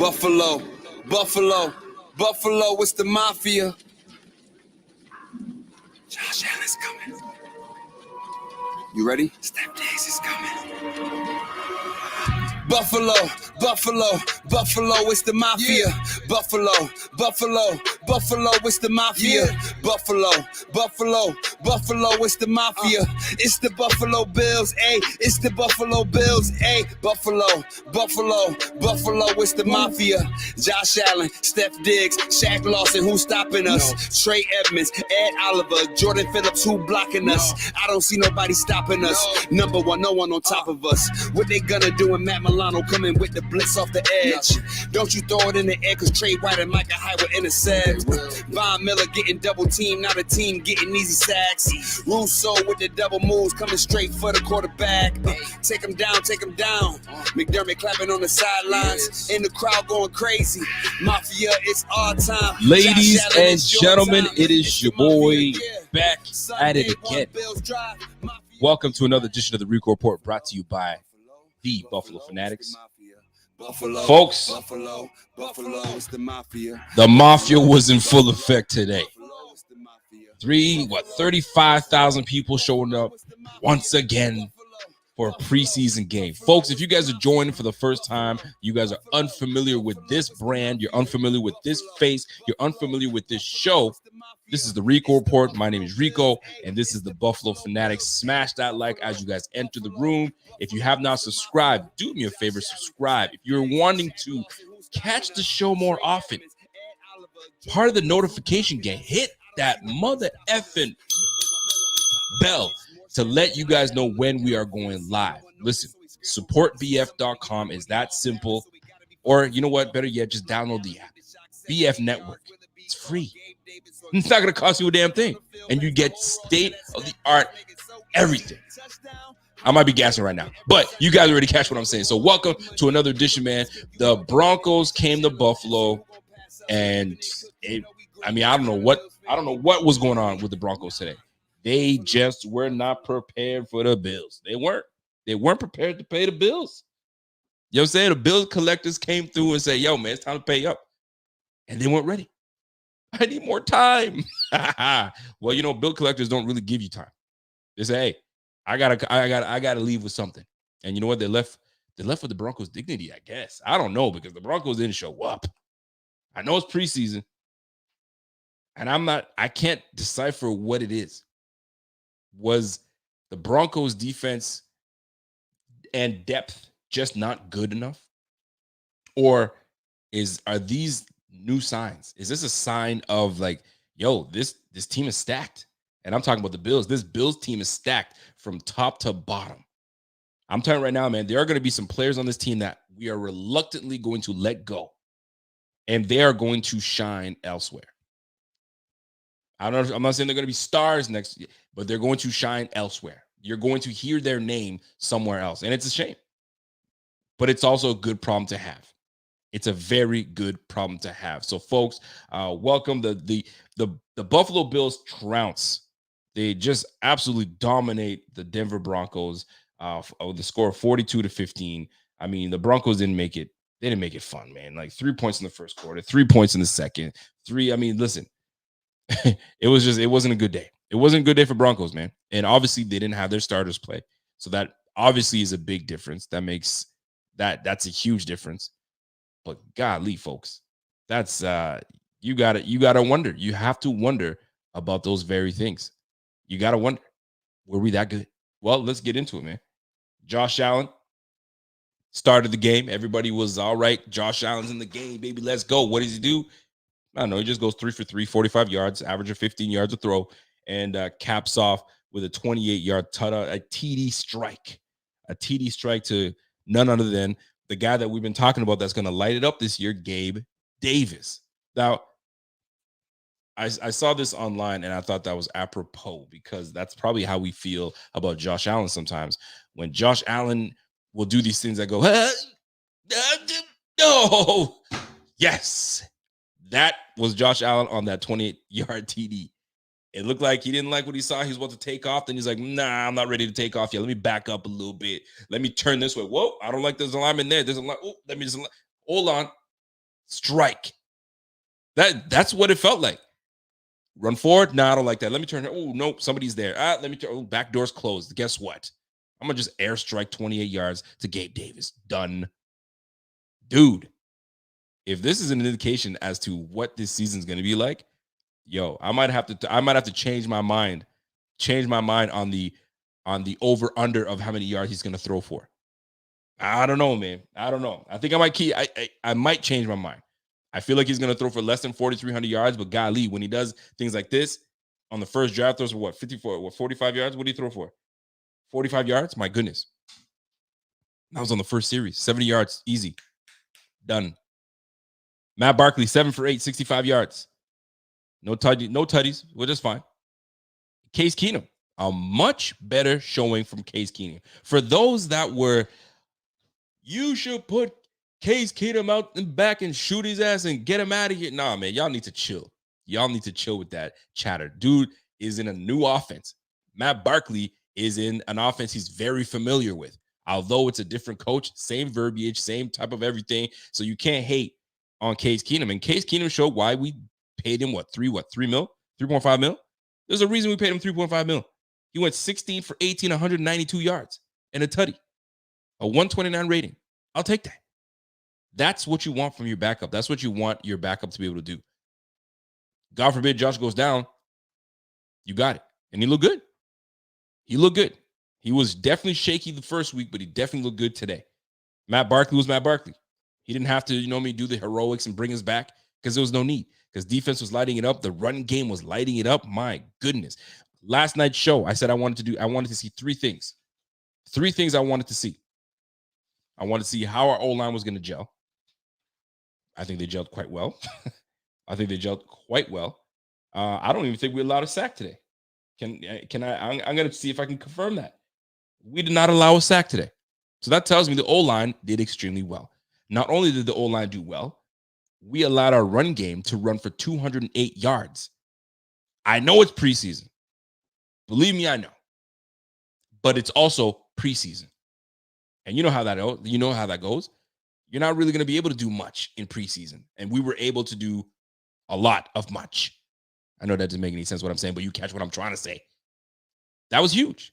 Buffalo, Buffalo, Buffalo, it's the Mafia. Josh Allen's coming. You ready? Steph Diggs is coming. Buffalo, Buffalo, Buffalo, it's the Mafia. Buffalo, Buffalo, Buffalo, it's the Mafia. Buffalo, Buffalo, Buffalo, it's the Mafia. It's the Buffalo Bills, ayy. It's the Buffalo Bills, ayy. Buffalo, Buffalo, Buffalo, it's the Mafia. Josh Allen, Steph Diggs, Shaq Lawson, who's stopping us? Trey Edmonds, Ed Oliver, Jordan Phillips, who blocking us? I don't see nobody stopping us. Number one, no one on top of us. What they gonna do when Matt Milano coming with the blitz off the edge? Don't you throw it in the air, cause Trey White and Micah Hyde were intercept. Von Miller getting double teamed, not a team getting easy sacks. Russo with the double moves, coming straight for the quarterback. Take him down, take him down. McDermott clapping on the sidelines, in the crowd going crazy. Mafia, it's our time. Ladies and gentlemen, it is your boy back at it again. Welcome to another edition of the Rico Report, brought to you by the Buffalo Fanatics. Folks, the Mafia was in full effect today. 35,000 people showing up once again for a preseason game. Folks, if you guys are joining for the first time, you guys are unfamiliar with this brand, you're unfamiliar with this face, you're unfamiliar with this show, this is the Rico Report. My name is Rico, and this is the Buffalo Fanatics. Smash that like as you guys enter the room. If you have not subscribed, do me a favor, subscribe. If you're wanting to catch the show more often, part of the notification game, hit that mother effing bell to let you guys know when we are going live. Listen, supportbf.com is that simple. Or you know what? Better yet, just download the app. BF Network. It's free. It's not going to cost you a damn thing. And you get state-of-the-art everything. I might be gassing right now, but you guys already catch what I'm saying. So welcome to another edition, man. The Broncos came to Buffalo, and I don't know what was going on with the Broncos today. They just were not prepared for the Bills. They weren't prepared to pay the bills. You know what I'm saying? The bill collectors came through and said, yo, man, it's time to pay up. And they weren't ready. I need more time. Well, you know, bill collectors don't really give you time. They say, hey, I gotta leave with something. And you know what? They left with the Broncos' dignity, I guess. I don't know, because the Broncos didn't show up. I know it's preseason, and I can't decipher what it is. Was the Broncos defense and depth just not good enough? Or are these new signs? Is this a sign of like, yo, this team is stacked? And I'm talking about the Bills. This Bills team is stacked from top to bottom. I'm telling you right now, man, there are going to be some players on this team that we are reluctantly going to let go. And they are going to shine elsewhere. I'm not saying they're going to be stars next year, but they're going to shine elsewhere. You're going to hear their name somewhere else. And it's a shame. But it's also a good problem to have. It's a very good problem to have. So, folks, welcome. The Buffalo Bills trounce. They just absolutely dominate the Denver Broncos with the score of 42-15. I mean, the Broncos didn't make it. They didn't make it fun, man. Like 3 points in the first quarter, 3 points in the second. Listen, it wasn't a good day. It wasn't a good day for Broncos, man. And obviously they didn't have their starters play. So that obviously is a big difference. That's a huge difference. But golly, folks, that's you gotta wonder. You have to wonder about those very things. You gotta wonder, were we that good? Well, let's get into it, man. Josh Allen started the game. Everybody was all right. Josh Allen's in the game, baby. Let's go. What does he do? I don't know. He just goes 3 for 3, 45 yards, average of 15 yards a throw, and caps off with a 28-yard a TD strike. A TD strike to none other than the guy that we've been talking about that's going to light it up this year, Gabe Davis. Now, I saw this online, and I thought that was apropos, because that's probably how we feel about Josh Allen sometimes. When Josh Allen will do these things that go, no, yes. That was Josh Allen on that 28-yard TD. It looked like he didn't like what he saw. He was about to take off. Then he's like, nah, I'm not ready to take off yet. Let me back up a little bit. Let me turn this way. Whoa, I don't like there's a lineman there. There's a line. Oh, let me just hold on. Strike. That's what it felt like. Run forward. Nah, I don't like that. Let me turn. Oh, nope. Somebody's there. Let me turn. Oh, back door's closed. Guess what? I'm going to just airstrike 28 yards to Gabe Davis. Done. Dude, if this is an indication as to what this season's going to be like, yo, I might have to change my mind. Change my mind on the over under of how many yards he's going to throw for. I don't know, man. I don't know. I think I might change my mind. I feel like he's going to throw for less than 4,300 yards, but golly, when he does things like this on the first drive, throws for what, 45 yards? What do you throw for? 45 yards? My goodness. That was on the first series. 70 yards, easy. Done. Matt Barkley, 7 for 8, 65 yards. No tutties. We're just fine. Case Keenum, a much better showing from Case Keenum. For those that were, you should put Case Keenum out and back and shoot his ass and get him out of here. Nah, man, y'all need to chill. Y'all need to chill with that chatter. Dude is in a new offense. Matt Barkley is in an offense he's very familiar with. Although it's a different coach, same verbiage, same type of everything. So you can't hate on Case Keenum. And Case Keenum showed why we paid him 3 mil? 3.5 mil? There's a reason we paid him 3.5 mil. He went 16 for 18, 192 yards and a tutty. A 129 rating. I'll take that. That's what you want from your backup. That's what you want your backup to be able to do. God forbid Josh goes down. You got it. And he looked good. He looked good. He was definitely shaky the first week, but he definitely looked good today. Matt Barkley was Matt Barkley. He didn't have to, do the heroics and bring us back because there was no need. Because defense was lighting it up. The run game was lighting it up. My goodness. Last night's show, I said I wanted to see 3 things. 3 things I wanted to see. I wanted to see how our O-line was going to gel. I think they gelled quite well. I don't even think we allowed a sack today. Can I? I'm going to see if I can confirm that. We did not allow a sack today. So that tells me the O-line did extremely well. Not only did the O-line do well, we allowed our run game to run for 208 yards. I know it's preseason. Believe me, I know. But it's also preseason. And you know how that goes. You're not really going to be able to do much in preseason. And we were able to do a lot of much. I know that doesn't make any sense what I'm saying, but you catch what I'm trying to say. That was huge.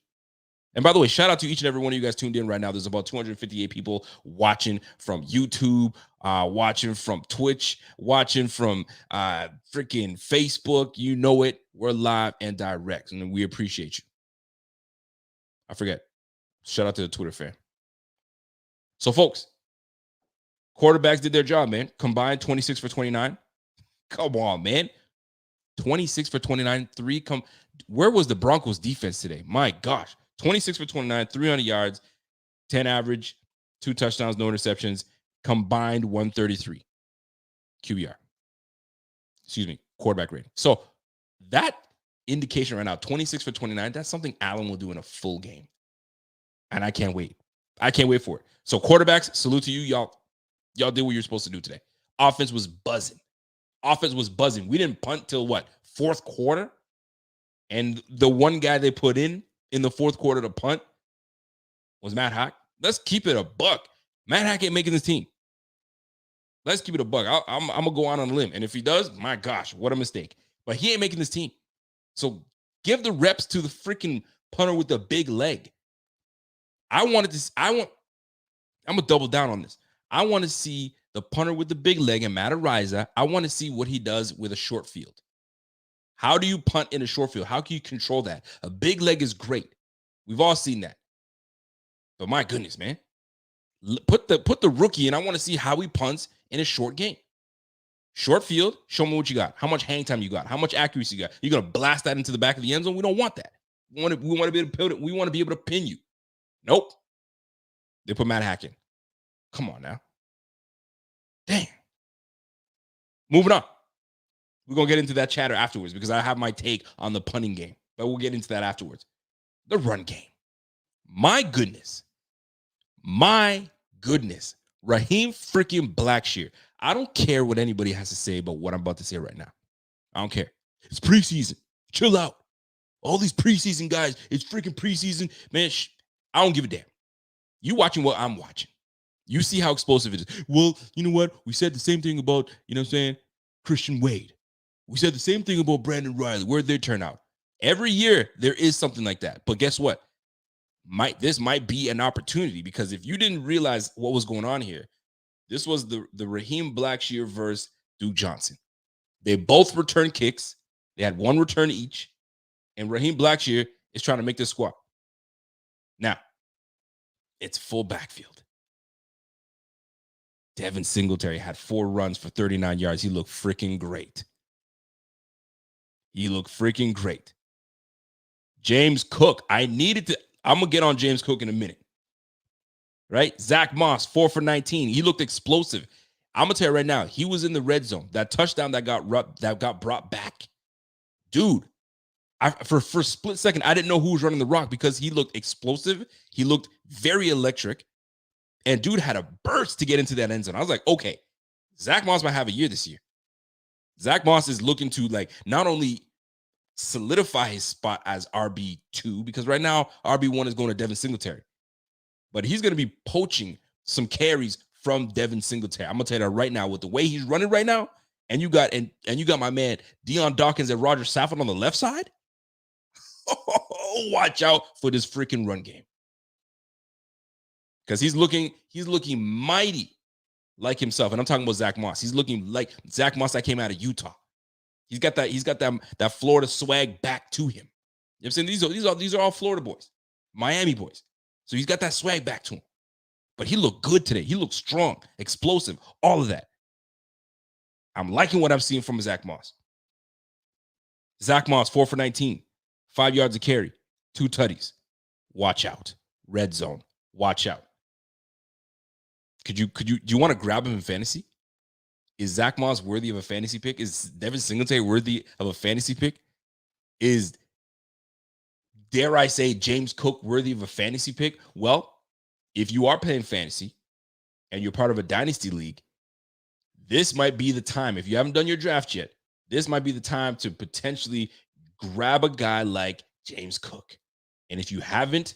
And by the way, shout out to each and every one of you guys tuned in right now. There's about 258 people watching from YouTube, watching from Twitch, watching from freaking Facebook. You know it. We're live and direct, and we appreciate you. I forget. Shout out to the Twitter fan. So, folks, quarterbacks did their job, man. Combined 26 for 29. Come on, man. 26 for 29. Where was the Broncos defense today? My gosh. 26 for 29, 300 yards, 10 average, 2 touchdowns, no interceptions, combined 133 QBR. Quarterback rating. So that indication right now, 26 for 29, that's something Allen will do in a full game. And I can't wait. I can't wait for it. So quarterbacks, salute to you. Y'all did what you're supposed to do today. Offense was buzzing. We didn't punt till what? 4th quarter? And the one guy they put in the 4th quarter to punt was Matt Hack. Let's keep it a buck. Matt Hack ain't making this team. Let's keep it a buck. I'm going to go out on a limb. And if he does, my gosh, what a mistake. But he ain't making this team. So give the reps to the freaking punter with the big leg. I'm going to double down on this. I want to see the punter with the big leg and Matt Araiza. I want to see what he does with a short field. How do you punt in a short field? How can you control that? A big leg is great. We've all seen that. But my goodness, man. Put the rookie in. I want to see how he punts in a short game. Short field, show me what you got. How much hang time you got. How much accuracy you got. You're going to blast that into the back of the end zone? We don't want that. We want to be able to pivot it. We want to be able to pin you. Nope. They put Matt Hack in. Come on now. Dang. Moving on. We're going to get into that chatter afterwards because I have my take on the punting game. But we'll get into that afterwards. The run game. My goodness. Raheem freaking Blackshear. I don't care what anybody has to say about what I'm about to say right now. I don't care. It's preseason. Chill out. All these preseason guys, it's freaking preseason. Man, I don't give a damn. You watching what I'm watching. You see how explosive it is. Well, you know what? We said the same thing about, you know what I'm saying, Christian Wade. We said the same thing about Brandon Riley. Where'd they turn out? Every year there is something like that. But guess what? This might be an opportunity, because if you didn't realize what was going on here, this was the Raheem Blackshear versus Duke Johnson. They both returned kicks. They had one return each. And Raheem Blackshear is trying to make this squat. Now, it's full backfield. Devin Singletary had 4 runs for 39 yards. He looked freaking great. James Cook. I'm going to get on James Cook in a minute. Right? Zach Moss, 4 for 19. He looked explosive. I'm going to tell you right now, he was in the red zone. That touchdown that got brought back. Dude, for a split second, I didn't know who was running the rock, because he looked explosive. He looked very electric. And dude had a burst to get into that end zone. I was like, okay, Zach Moss might have a year this year. Zach Moss is looking to not only solidify his spot as RB2, because right now RB1 is going to Devin Singletary, but he's going to be poaching some carries from Devin Singletary. I'm going to tell you that right now, with the way he's running right now, and you got my man Deion Dawkins and Roger Saffold on the left side. Watch out for this freaking run game, because he's looking mighty like himself. And I'm talking about Zach Moss. He's looking like Zach Moss that came out of Utah. He's got that Florida swag back to him. You know what I'm saying? These are all Florida boys, Miami boys. So he's got that swag back to him. But he looked good today. He looked strong, explosive, all of that. I'm liking what I'm seeing from Zach Moss. Zach Moss, 4 for 19, 5 yards a carry, 2 tutties. Watch out. Red zone. Watch out. Do you want to grab him in fantasy? Is Zach Moss worthy of a fantasy pick? Is Devin Singletary worthy of a fantasy pick? Is, dare I say, James Cook worthy of a fantasy pick? Well, if you are playing fantasy and you're part of a dynasty league, this might be the time. If you haven't done your draft yet, this might be the time to potentially grab a guy like James Cook. And if you haven't,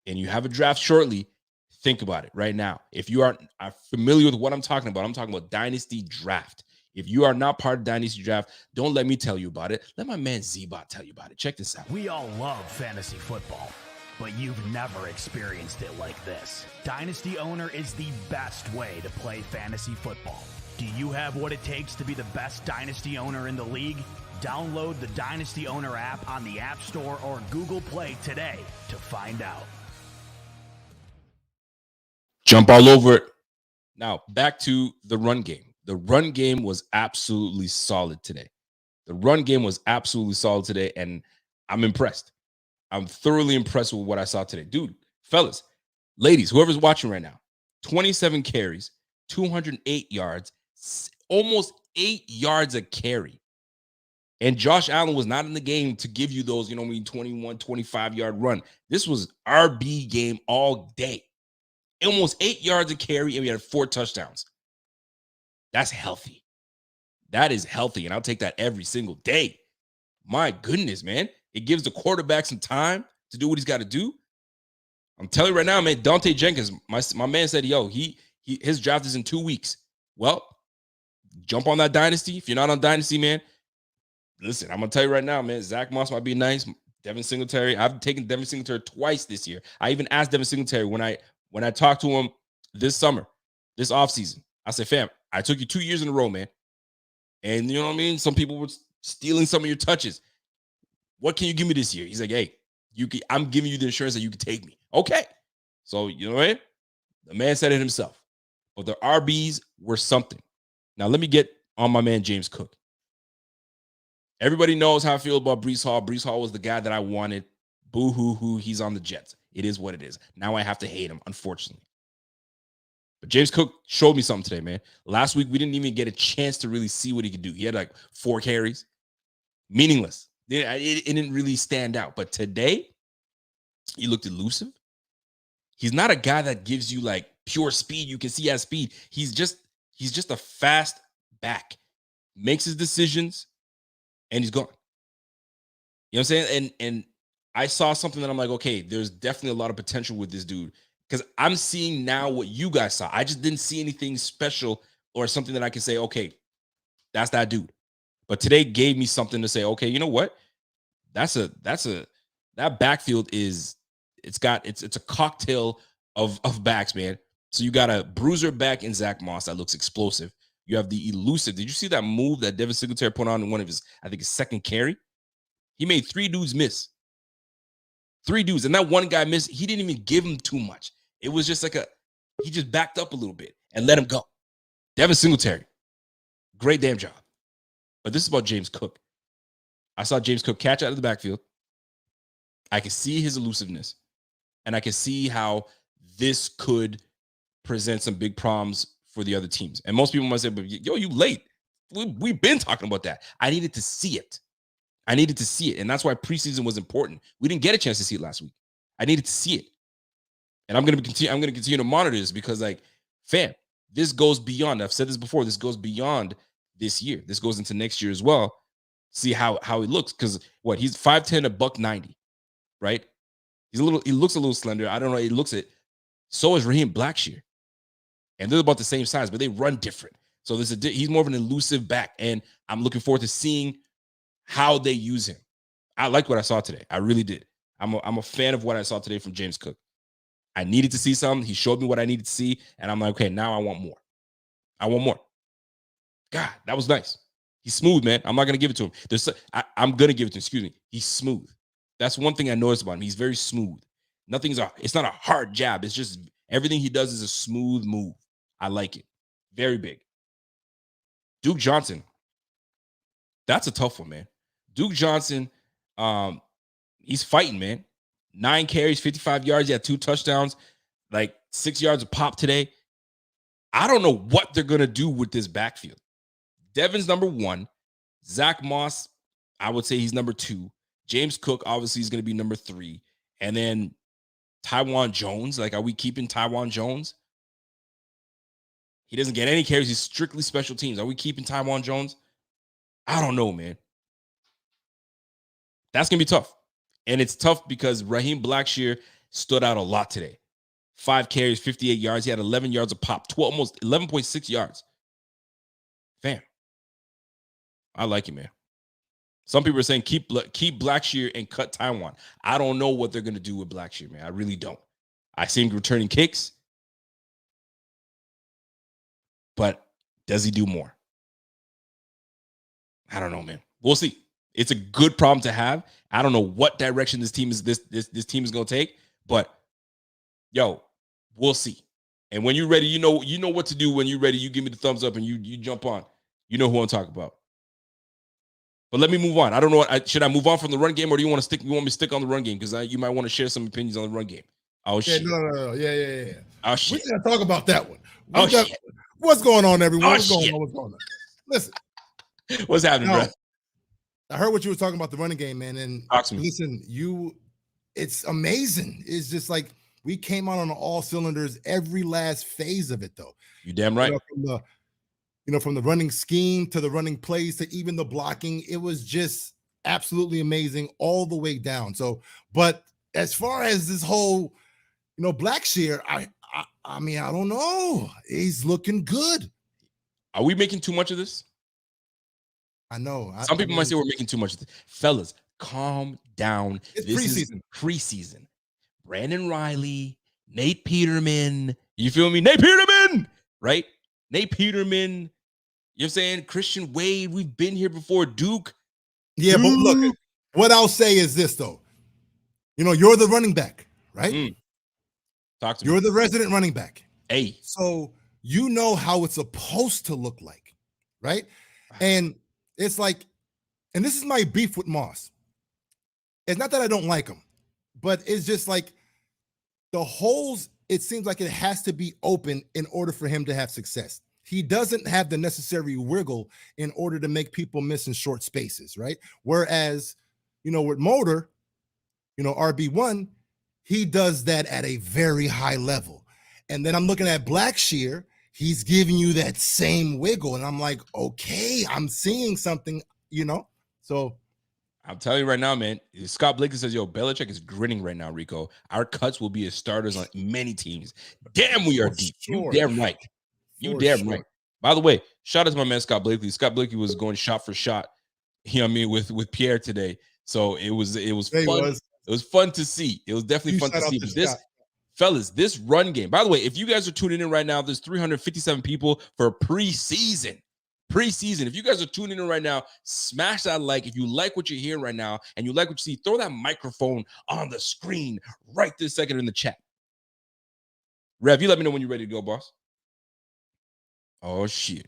and you have a draft shortly, think about it right now. If you are familiar with what I'm talking about dynasty draft. If you are not part of dynasty draft, don't let me tell you about it. Let my man Z-Bot tell you about it. Check this out. We all love fantasy football, but you've never experienced it like this. Dynasty Owner is the best way to play fantasy football. Do you have what it takes to be the best Dynasty Owner in the league? Download the Dynasty Owner app on the App Store or Google Play today to find out. Jump all over it. Now, back to the run game. The run game was absolutely solid today. And I'm impressed. I'm thoroughly impressed with what I saw today. Dude, fellas, ladies, whoever's watching right now, 27 carries, 208 yards, almost 8 yards a carry. And Josh Allen was not in the game to give you those, 21, 25-yard run. This was RB game all day. Almost 8 yards a carry, and we had 4 touchdowns. That's healthy. That is healthy, and I'll take that every single day. My goodness, man. It gives the quarterback some time to do what he's got to do. I'm telling you right now, man, Dante Jenkins, my man said, his draft is in 2 weeks. Well, jump on that dynasty. If you're not on dynasty, man, listen, I'm going to tell you right now, man, Zach Moss might be nice. Devin Singletary, I've taken Devin Singletary twice this year. I even asked Devin Singletary when I talked to him this summer, this offseason, I said, fam, I took you 2 years in a row, man. And you know what I mean? Some people were stealing some of your touches. What can you give me this year? He's like, hey, I'm giving you the insurance that you can take me. Okay. So, you know what I mean? The man said it himself. But the RBs were something. Now, let me get on my man, James Cook. Everybody knows how I feel about Breece Hall. Breece Hall was the guy that I wanted. Boo-hoo-hoo, he's on the Jets. It is what it is. Now I have to hate him, unfortunately. But James Cook showed me something today, man. Last week, we didn't even get a chance to really see what he could do. He had like 4 carries. Meaningless. It didn't really stand out. But today, he looked elusive. He's not a guy that gives you like pure speed. You can see he has speed. He's just a fast back. Makes his decisions, and he's gone. You know what I'm saying? And I saw something that I'm like, okay, there's definitely a lot of potential with this dude. because I'm seeing now what you guys saw. I just didn't see anything special or something that I can say, okay, that's that dude. But today gave me something to say, okay, you know what? That backfield is it's a cocktail of backs, man. So you got a bruiser back in Zach Moss that looks explosive. You have the elusive. Did you see that move that Devin Singletary put on in one of his, I think his second carry? He made 3 dudes miss. 3 dudes. And that one guy missed. He didn't even give him too much. It was just like he just backed up a little bit and let him go. Devin Singletary. Great damn job. But this is about James Cook. I saw James Cook catch out of the backfield. I can see his elusiveness. And I can see how this could present some big problems for the other teams. And most people might say, but yo, you late. We've been talking about that. I needed to see it. And that's why preseason was important. We didn't get a chance to see it last week. I needed to see it. And I'm going to continue to monitor this because, like, fam, this goes beyond. I've said this before. This goes beyond this year. This goes into next year as well. See how he looks. Because he's 5'10", $190, right? He looks a little slender. I don't know. He looks it. So is Raheem Blackshear. And they're about the same size, but they run different. So he's more of an elusive back. And I'm looking forward to seeing how they use him. I liked what I saw today. I really did. I'm a fan of what I saw today from James Cook. I needed to see something. He showed me what I needed to see. And I'm like, okay, now I want more. God, that was nice. He's smooth, man. I'm not going to give it to him. I'm going to give it to him. Excuse me. He's smooth. That's one thing I noticed about him. He's very smooth. It's not a hard jab. It's just everything he does is a smooth move. I like it. Very big. Duke Johnson. That's a tough one, man. Duke Johnson, he's fighting, man. 9 carries, 55 yards. He had 2 touchdowns, like 6 yards of pop today. I don't know what they're going to do with this backfield. Devin's number 1. Zach Moss, I would say he's number 2. James Cook, obviously, is going to be number 3. And then Tywan Jones. Like, are we keeping Tywan Jones? He doesn't get any carries. He's strictly special teams. Are we keeping Tywan Jones? I don't know, man. That's going to be tough. And it's tough because Raheem Blackshear stood out a lot today. 5 carries, 58 yards. He had 11 yards of pop, almost 11.6 yards. Fam, I like it, man. Some people are saying keep Blackshear and cut Tywan. I don't know what they're going to do with Blackshear, man. I really don't. I see him returning kicks. But does he do more? I don't know, man. We'll see. It's a good problem to have. I don't know what direction this team is going to take, but yo, we'll see. And when you're ready, you know what to do. When you're ready, you give me the thumbs up and you jump on. You know who I'm talking about. But let me move on. I don't know. Should I move on from the run game, or do you want me to stick on the run game? Because you might want to share some opinions on the run game. Oh shit! No. Yeah. Oh shit! We're gonna talk about that one. Shit! What's going on, everyone? Oh, What's going on? Listen. What's happening, bro? I heard what you were talking about the running game, man. And listen, it's amazing. It's just like we came out on all cylinders, every last phase of it, though. You damn right. From the running scheme to the running plays to even the blocking, it was just absolutely amazing all the way down. So, but as far as this whole, Blackshear, I mean, I don't know. He's looking good. Are we making too much of this? I know. Some people might say we're making too much of this. Fellas, calm down. It's this is preseason. Brandon Riley, Nate Peterman. You feel me? Nate Peterman, right? Nate Peterman. You're saying Christian Wade. We've been here before. Duke. Yeah, but look, what I'll say is this, though. You're the running back, right? Talk to me. You're the resident running back. Hey. So you know how it's supposed to look like, right? And it's like, and this is my beef with Moss. It's not that I don't like him, but it's just like the holes, it seems like it has to be open in order for him to have success. He doesn't have the necessary wiggle in order to make people miss in short spaces, right? Whereas, with Motor, RB1, he does that at a very high level. And then I'm looking at Blackshear, he's giving you that same wiggle. And I'm like, okay, I'm seeing something, So I'm telling you right now, man. Scott Blakely says, "Yo, Belichick is grinning right now, Rico. Our cuts will be as starters on many teams. Damn, we are For deep. sure. You damn right. You For damn sure. right." By the way, shout out to my man Scott Blakely. Scott Blakely was going shot for shot. You know what I mean with Pierre today. So it was There he fun. was. It was fun to see. It was definitely You fun to shout out see. to But this, Scott. fellas, this run game. By the way, if you guys are tuning in right now, there's 357 people for preseason. Preseason. If you guys are tuning in right now, smash that like. If you like what you're hearing right now and you like what you see, throw that microphone on the screen right this second in the chat. Rev, you let me know when you're ready to go, boss. Oh shit.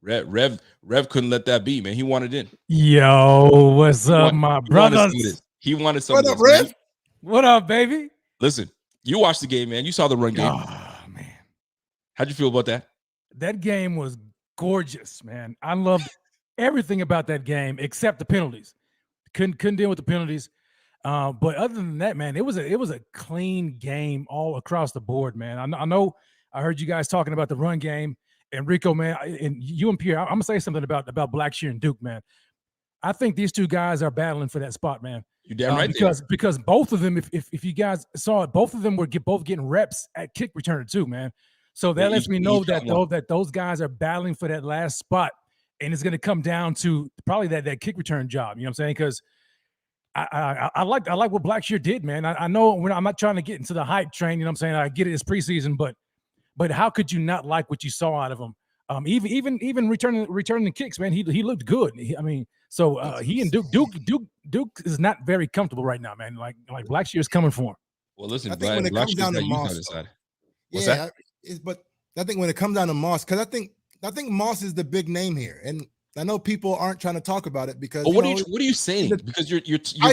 Rev couldn't let that be, man. He wanted in. Yo, what's up, my He wanted some of brothers? this. He wanted some What of up, this. Rev? What up, baby? Listen, you watched the game, man. You saw the run game. Oh man, How'd you feel about that? that game was gorgeous, man. I loved everything about that game except the penalties. Couldn't deal with the penalties. But other than that, man, it was a clean game all across the board, man. I know. I heard you guys talking about the run game. And Rico, man, and you and Pierre, I'm gonna say something about Blackshear and Duke, man. I think these two guys are battling for that spot, man. You damn right. Because both of them, if you guys saw it, both of them were both getting reps at kick returner too, man. So that lets me know that those guys are battling for that last spot, and it's gonna come down to probably that kick return job. You know what I'm saying? Because I like what Blackshear did, man. I know I'm not trying to get into the hype train. You know what I'm saying? I get it, it's preseason, but how could you not like what you saw out of him? Even returning the kicks, man. He looked good. He and Duke is not very comfortable right now, man. Like Blackshear is coming for him. Well, listen, I think when it comes down to Moss, what's that? But I think when it comes down to Moss, because I think Moss is the big name here, and I know people aren't trying to talk about it because. What are you saying? Because you're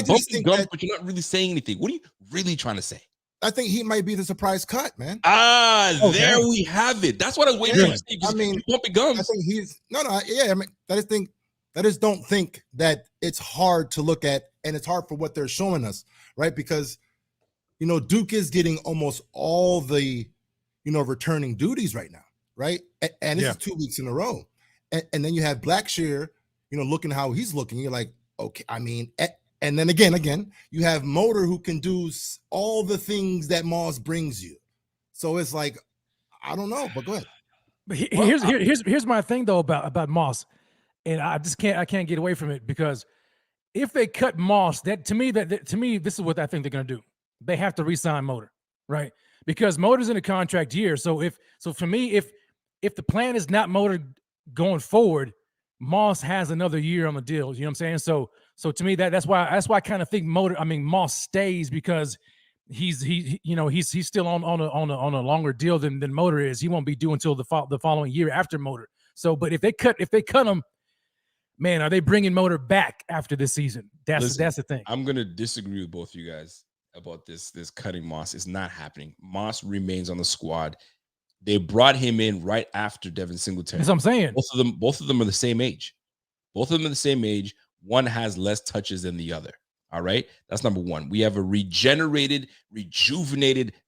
bumping gums, but you're not really saying anything. What are you really trying to say? I think he might be the surprise cut, man. There we have it. That's what I was waiting for you to say. I mean, bumping gums. I think he's I mean, I just don't think that it's hard to look at, and it's hard for what they're showing us, right? Because Duke is getting almost all the returning duties right now, right? And this is 2 weeks in a row, and then you have Blackshear, looking how he's looking. You're like, okay, I mean. And then again, you have Motor who can do all the things that Moss brings you. So it's like, I don't know, but go ahead. But here's my thing though about Moss, and I can't get away from it, because if they cut Moss, to me this is what I think they're gonna do. They have to re-sign Motor, right? Because Motor's in a contract year. So for me, if the plan is not Motor going forward, Moss has another year on the deal. You know what I'm saying? So to me, that's why I kind of think Moss stays, because he's still on a longer deal than Motor is. He won't be due until the following year after Motor. So, but if they cut him, man, are they bringing Motor back after this season? That's the thing. I'm gonna disagree with both of you guys about this cutting Moss. Is not happening. Moss remains on the squad. They brought him in right after Devin Singletary. That's what I'm saying. Both of them are the same age. Both of them are the same age. One has less touches than the other. All right. That's number one. We have a rejuvenated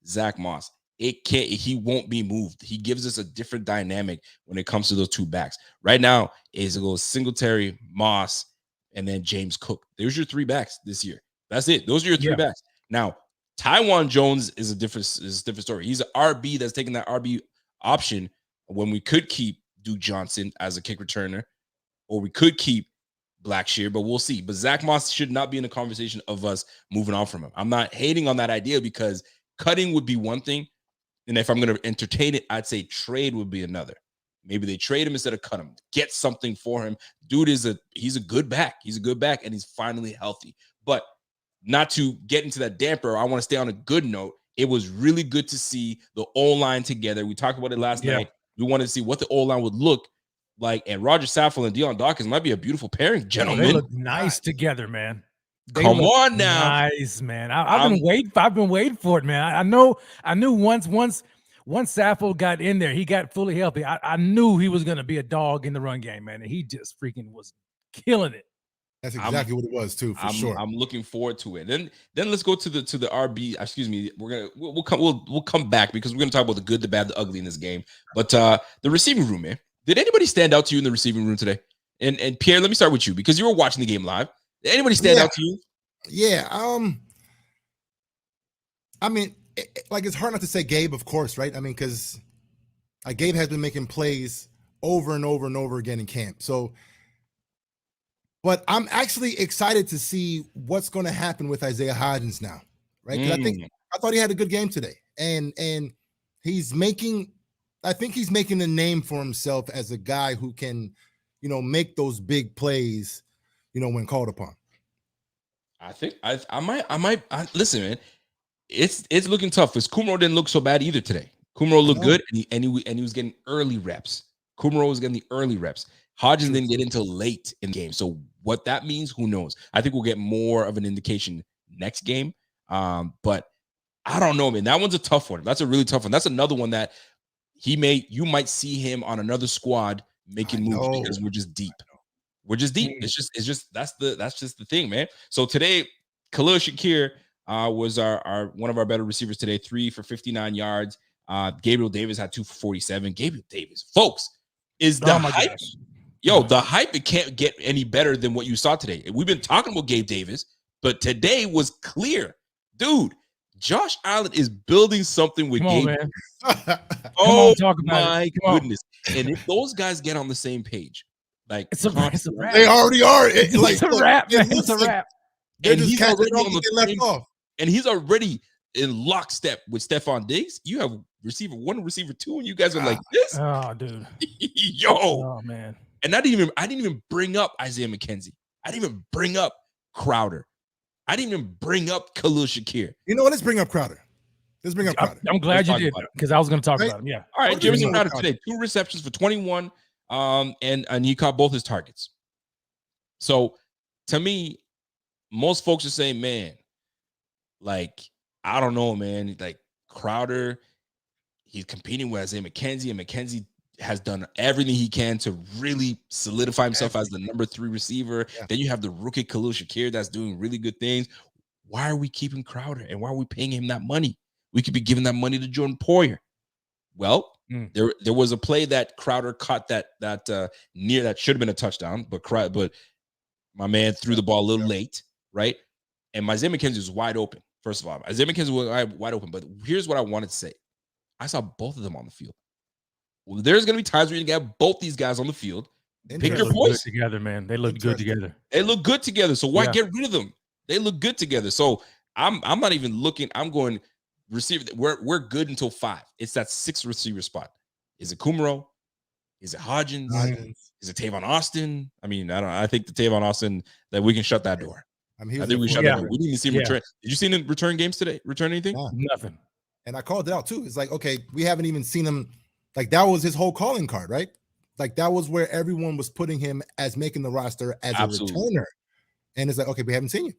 Zach Moss. He won't be moved. He gives us a different dynamic when it comes to those two backs. Right now, it goes Singletary, Moss, and then James Cook. There's your three backs this year. That's it. Those are your three backs. Now, Tywan Jones is a different story. He's an RB that's taking that RB option when we could keep Duke Johnson as a kick returner, or we could keep Blackshear, but we'll see. But Zach Moss should not be in the conversation of us moving on from him. I'm not hating on that idea, because cutting would be one thing, and if I'm going to entertain it, I'd say trade would be another. Maybe they trade him instead of cut him. Get something for him. Dude he's a good back. He's a good back, and he's finally healthy. But not to get into that damper, I want to stay on a good note. It was really good to see the O-line together. We talked about it last night. We wanted to see what the O-line would look like, and Roger Saffold and Deion Dawkins might be a beautiful pairing, gentlemen. They look nice together, man. Come on now. Nice, man. I've been waiting for it, man. I knew once Saffold got in there, he got fully healthy. I knew he was going to be a dog in the run game, man. And he just freaking was killing it. That's exactly what it was too, for sure. I'm looking forward to it. Then let's go to the RB. Excuse me. We'll come back, because we're gonna talk about the good, the bad, the ugly in this game. But the receiving room, man. Did anybody stand out to you in the receiving room today? And Pierre, let me start with you, because you were watching the game live. Did anybody stand Yeah. out to you? Yeah. I mean, like it's hard not to say Gabe, of course, right? I mean, because Gabe has been making plays over and over and over again in camp. So, but I'm actually excited to see what's going to happen with Isaiah Hodgins now, right? Because I thought he had a good game today, and he's making, I think he's making a name for himself as a guy who can, make those big plays, when called upon. I think I might listen, man. It's looking tough because Kumaro didn't look so bad either today. Kumaro looked good, and he was getting early reps. Kumaro was getting the early reps. Hodgins didn't get until late in the game. So what that means, who knows? I think we'll get more of an indication next game. But I don't know, man. That one's a tough one. That's a really tough one. That's another one that you might see him on another squad making moves because we're just deep. We're just deep. It's just that's just the thing, man. So today, Khalil Shakir was our one of our better receivers today, 3 for 59 yards. Gabriel Davis had 2 for 47. Gabriel Davis, folks, is the hype. Gosh. Yo, the hype, it can't get any better than what you saw today. We've been talking about Gabe Davis, but today was clear. Dude, Josh Allen is building something with Gabe. Man. Oh, my goodness. And if those guys get on the same page, like it's a wrap. They already are. It's a wrap, man. It's a wrap. And he's already on the same, and he's already in lockstep with Stephon Diggs. You have receiver 1, receiver 2, and you guys are like this. Oh, dude. Yo. Oh, man. And I didn't even bring up Isaiah McKenzie. I didn't even bring up Crowder. I didn't even bring up Khalil Shakir. You know what? Let's bring up Crowder. I'm glad you did, because I was going to talk about him. Yeah. All right, Jamison Crowder today, 2 receptions for 21, and he caught both his targets. So, to me, most folks are saying, man, like, I don't know, man. Like, Crowder, he's competing with Isaiah McKenzie, and McKenzie has done everything he can to really solidify himself as the number 3 receiver. Yeah. Then you have the rookie Khalil Shakir that's doing really good things. Why are we keeping Crowder, and why are we paying him that money? We could be giving that money to Jordan Poyer. Well, there was a play that Crowder caught that near that should have been a touchdown, but my man threw the ball a little late, right? And Isaiah McKenzie was wide open. First of all, Isaiah McKenzie was wide open. But here's what I wanted to say: I saw both of them on the field. Well, there's going to be times where you can get both these guys on the field. Pick your points together, man. They look good together. They look good together. So why get rid of them? They look good together. So I'm not even looking. I'm going receiver. We're good until 5. It's that 6th receiver spot. Is it Kumaro? Is it Hodgins? Is it Tavon Austin? I mean, I don't know. I think the Tavon Austin that we can shut that door. I think we shut that door. We didn't even see him return. Did you see him return games today? Return anything? Nothing. And I called it out too. It's like, okay, we haven't even seen him. Like, that was his whole calling card, right? Like, that was where everyone was putting him as making the roster as a returner. And it's like, okay, we haven't seen you.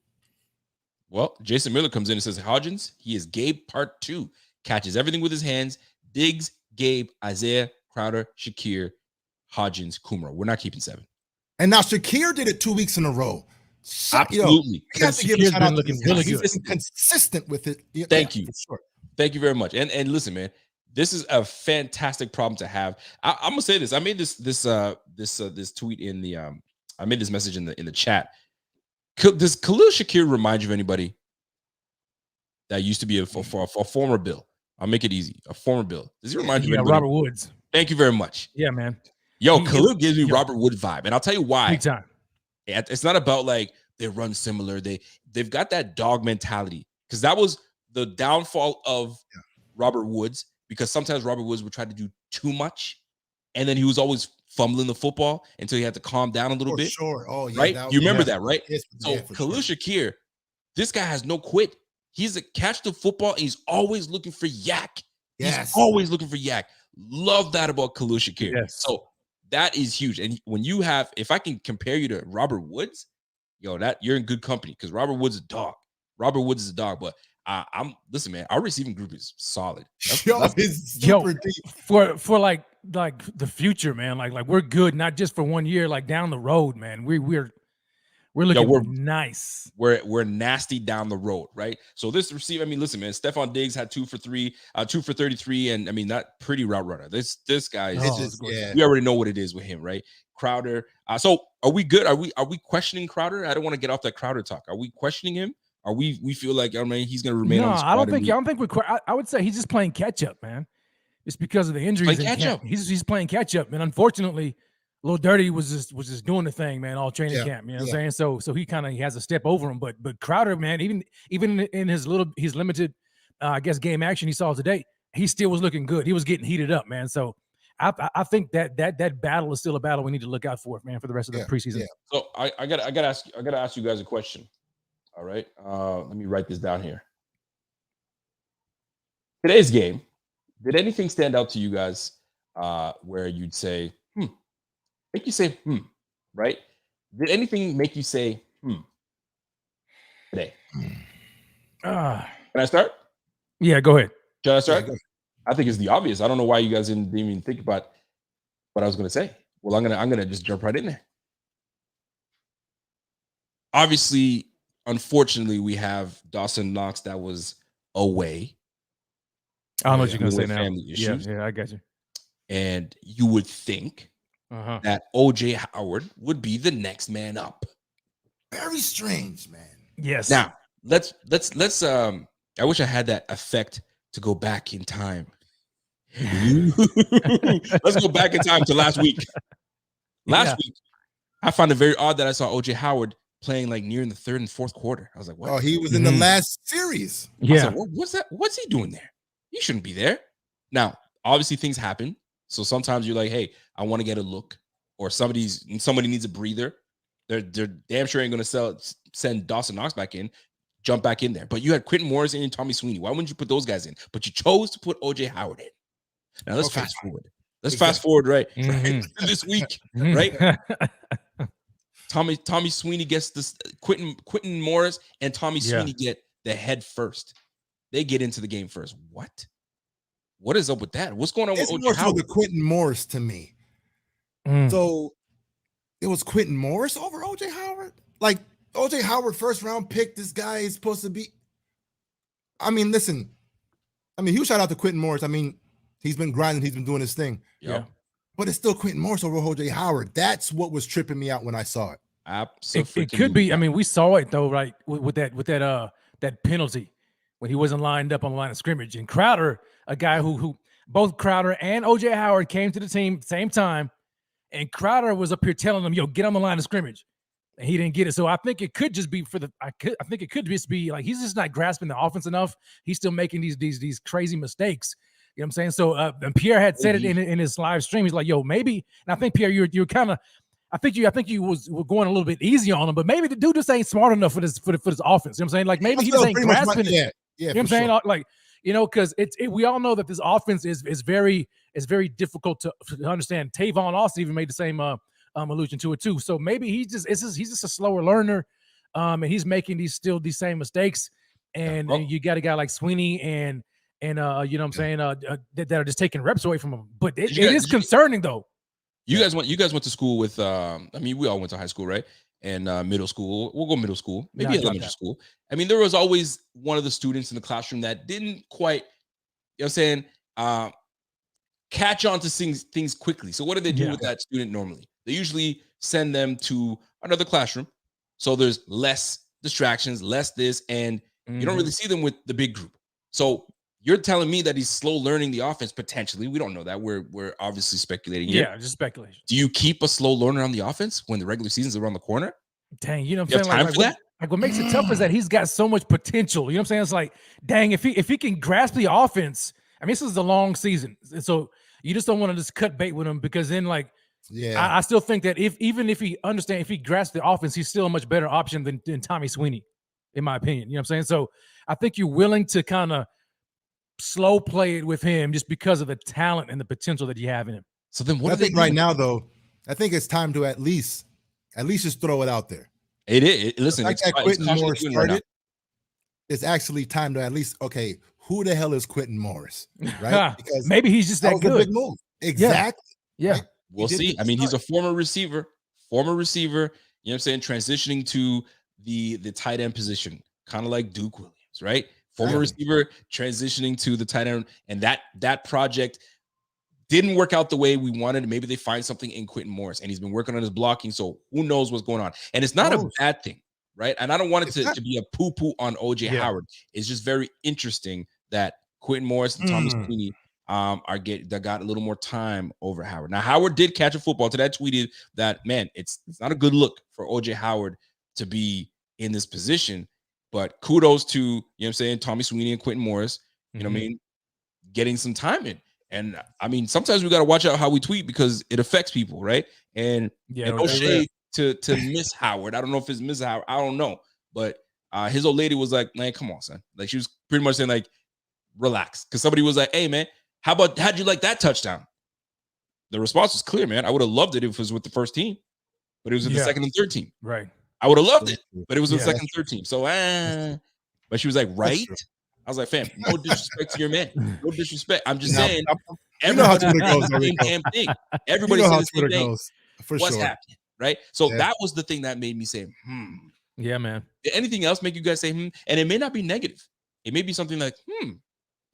Well, Jason Miller comes in and says, Hodgins, he is Gabe part 2. Catches everything with his hands. Diggs, Gabe, Isaiah, Crowder, Shakir, Hodgins, Kumaro. We're not keeping 7. And now Shakir did it 2 weeks in a row. Absolutely. You have to give him out looking really good. He's consistent with it. Thank you. Sure. Thank you very much. And listen, man, this is a fantastic problem to have. I'm gonna say this. I made this tweet in the I made this message in the chat. Does Khalil Shakir remind you of anybody that used to be a former Bill? I'll make it easy. A former Bill. Does he remind you of anybody? Robert Woods. Thank you very much. Yeah, man. Yo, Khalil gives me Robert Wood vibe, and I'll tell you why. Big time. It's not about like they run similar. They've got that dog mentality, because that was the downfall of Robert Woods, because sometimes Robert Woods would try to do too much, and then he was always fumbling the football until he had to calm down a little bit. Sure. Oh, yeah. Right? You remember that, right? Yes, so Khalil Shakir, this guy has no quit. He's a catch the football, and he's always looking for yak. Yes. He's always looking for yak. Love that about Khalil Shakir. Yes. So that is huge. And when you have, if I can compare you to Robert Woods, that you're in good company, because Robert Woods is a dog. Robert Woods is a dog, but listen, man, our receiving group is solid. It's super deep. For like the future, man. Like we're good, not just for 1 year, like down the road, man. We're We're looking we're- nice. We're nasty down the road, right? So this receiver, I mean, listen, man, Stephon Diggs had 2 for 33, and I mean that pretty route runner. This guy is Oh, It's just, yeah. we already know what it is with him, right? Crowder. So are we good? Are we questioning Crowder? I don't want to get off that Crowder talk. Are we questioning him? Are we feel like, I mean, he's going to remain No, on the squad? I don't think we're. I would say he's just playing catch up, man. It's because of the injuries. Playing in catch camp. up. He's playing catch up, and unfortunately, Lil Dirty was just doing the thing, man, all training Yeah, camp. You know what yeah. I'm saying? So he has a step over him. But Crowder, man, even in his limited, I guess, game action he saw today, he still was looking good. He was getting heated up, man. So I think that battle is still a battle we need to look out for, man, for the rest of the preseason. yeah. So I gotta ask you guys a question. All right. Let me write this down here. Today's game, did anything stand out to you guys where you'd say, make you say, right? Did anything make you say, today? Can I start? Yeah, go ahead. Should I start? go ahead. I think it's the obvious. I don't know why you guys didn't even think about what I was going to say. Well, I'm gonna just jump right in there. Obviously, unfortunately, we have Dawson Knox that was away, I don't know what you're gonna say with now. family issues. Yeah, I got you. And you would think Uh-huh. that OJ Howard would be the next man up. Very strange, man. Yes. Now, let's I wish I had that effect to go back in time. Let's go back in time to last week. Last week, I found it very odd that I saw OJ Howard playing like near in the third and fourth quarter. I was like, what? Oh, he was in the last series. I was Yeah. like, what's that? What's he doing there? He shouldn't be there. Now, obviously, things happen. So sometimes you're like, hey, I want to get a look, or somebody needs a breather. They're damn sure ain't gonna send Dawson Knox back in, jump back in there. But you had Quentin Morris and Tommy Sweeney. Why wouldn't you put those guys in? But you chose to put OJ Howard in. Now let's Okay. fast forward. Let's Exactly. fast forward right Mhm. this week. Right? Tommy Sweeney gets this. Quentin Morris and Tommy Yeah. Sweeney get the head first. They get into the game first. What is up with that? What's going on It's with more OJ so Howard? the Quentin Morris to me. Mm. So it was Quentin Morris over OJ Howard. Like OJ Howard, first round pick. This guy is supposed to be. I mean, listen. I mean, huge shout out to Quentin Morris. I mean, he's been grinding. He's been doing his thing. Yeah, But it's still Quentin Morris over OJ Howard. That's what was tripping me out when I saw it. absolutely. It could be. I mean, we saw it though, right? With that penalty when he wasn't lined up on the line of scrimmage. And Crowder, a guy who both Crowder and OJ Howard came to the team same time, and Crowder was up here telling them, "Yo, get on the line of scrimmage," and he didn't get it. So I think it could just be I think it could just be like he's just not grasping the offense enough. He's still making these crazy mistakes. You know what I'm saying? So and Pierre had said it in his live stream. He's like, "Yo, maybe." And I think Pierre, you're kind of. I think you were going a little bit easy on him, but maybe the dude just ain't smart enough for this offense. You know what I'm saying? Like maybe he just ain't grasping it. Yeah, You know what I'm saying? Like, because we all know that this offense is very difficult to understand. Tavon Austin even made the same allusion to it too. So maybe he's just a slower learner, and he's making these same mistakes. And you got a guy like Sweeney and you know what I'm saying, that are just taking reps away from him. But it is concerning though. You guys went to school with I mean, we all went to high school, right? And middle school. We'll go middle school, maybe elementary school. I mean, there was always one of the students in the classroom that didn't quite, you know what I'm saying, catch on to things quickly. So what do they do with that student normally? They usually send them to another classroom. So there's less distractions, less this, and you don't really see them with the big group. So you're telling me that he's slow learning the offense potentially. We don't know that. We're obviously speculating here. Yeah, just speculation. Do you keep a slow learner on the offense when the regular season's around the corner? Dang, you know what You I'm have saying? time for that? Like what makes it tough is that he's got so much potential. You know what I'm saying? It's like, dang, if he can grasp the offense, I mean, this is a long season. So you just don't want to just cut bait with him, because then like, I still think that if he grasps the offense, he's still a much better option than Tommy Sweeney, in my opinion. You know what I'm saying? So I think you're willing to kind of slow play it with him just because of the talent and the potential that you have in him. So then what I do they think do? right now, though, I think it's time to at least just throw it out there. It is. Listen, Like it's that Quentin caution Morris doing right now. started. It's actually time to at least, okay, who the hell is Quentin Morris? Right? Because maybe he's just that was a good. big move. Exactly. Yeah. Right? We'll He did see. get I mean, the he's a start. former receiver. You know what I'm saying? Transitioning to the tight end position, kind of like Duke Williams, right? Former receiver transitioning to the tight end, and that project didn't work out the way we wanted. Maybe they find something in Quentin Morris, and he's been working on his blocking, so who knows what's going on. And it's not a bad thing, right? And I don't want it to be a poo-poo on OJ Howard. It's just very interesting that Quentin Morris and Tommy Sweeney that got a little more time over Howard. Now, Howard did catch a football. Today I tweeted that, man, it's not a good look for OJ Howard to be in this position, but kudos to, you know what I'm saying, Tommy Sweeney and Quentin Morris, you know what I mean, getting some time in. And I mean, sometimes we got to watch out how we tweet because it affects people, right? And no shade to Miss Howard. I don't know if it's Miss Howard. I don't know. But his old lady was like, man, come on, son. Like, she was pretty much saying, like, relax. Because somebody was like, hey, man, how'd you like that touchdown? The response was clear, man. I would have loved it if it was with the first team, but it was with the second and third team. Right. I would have loved it, but it was with the second and third team. So, but she was like, right? I was like, fam, no disrespect to your man. No disrespect. I'm just saying. You know how Twitter goes. Damn thing. Everybody's saying the same thing. What's sure. happening, right? So that was the thing that made me say, Yeah, man. Did anything else make you guys say, And it may not be negative. It may be something like,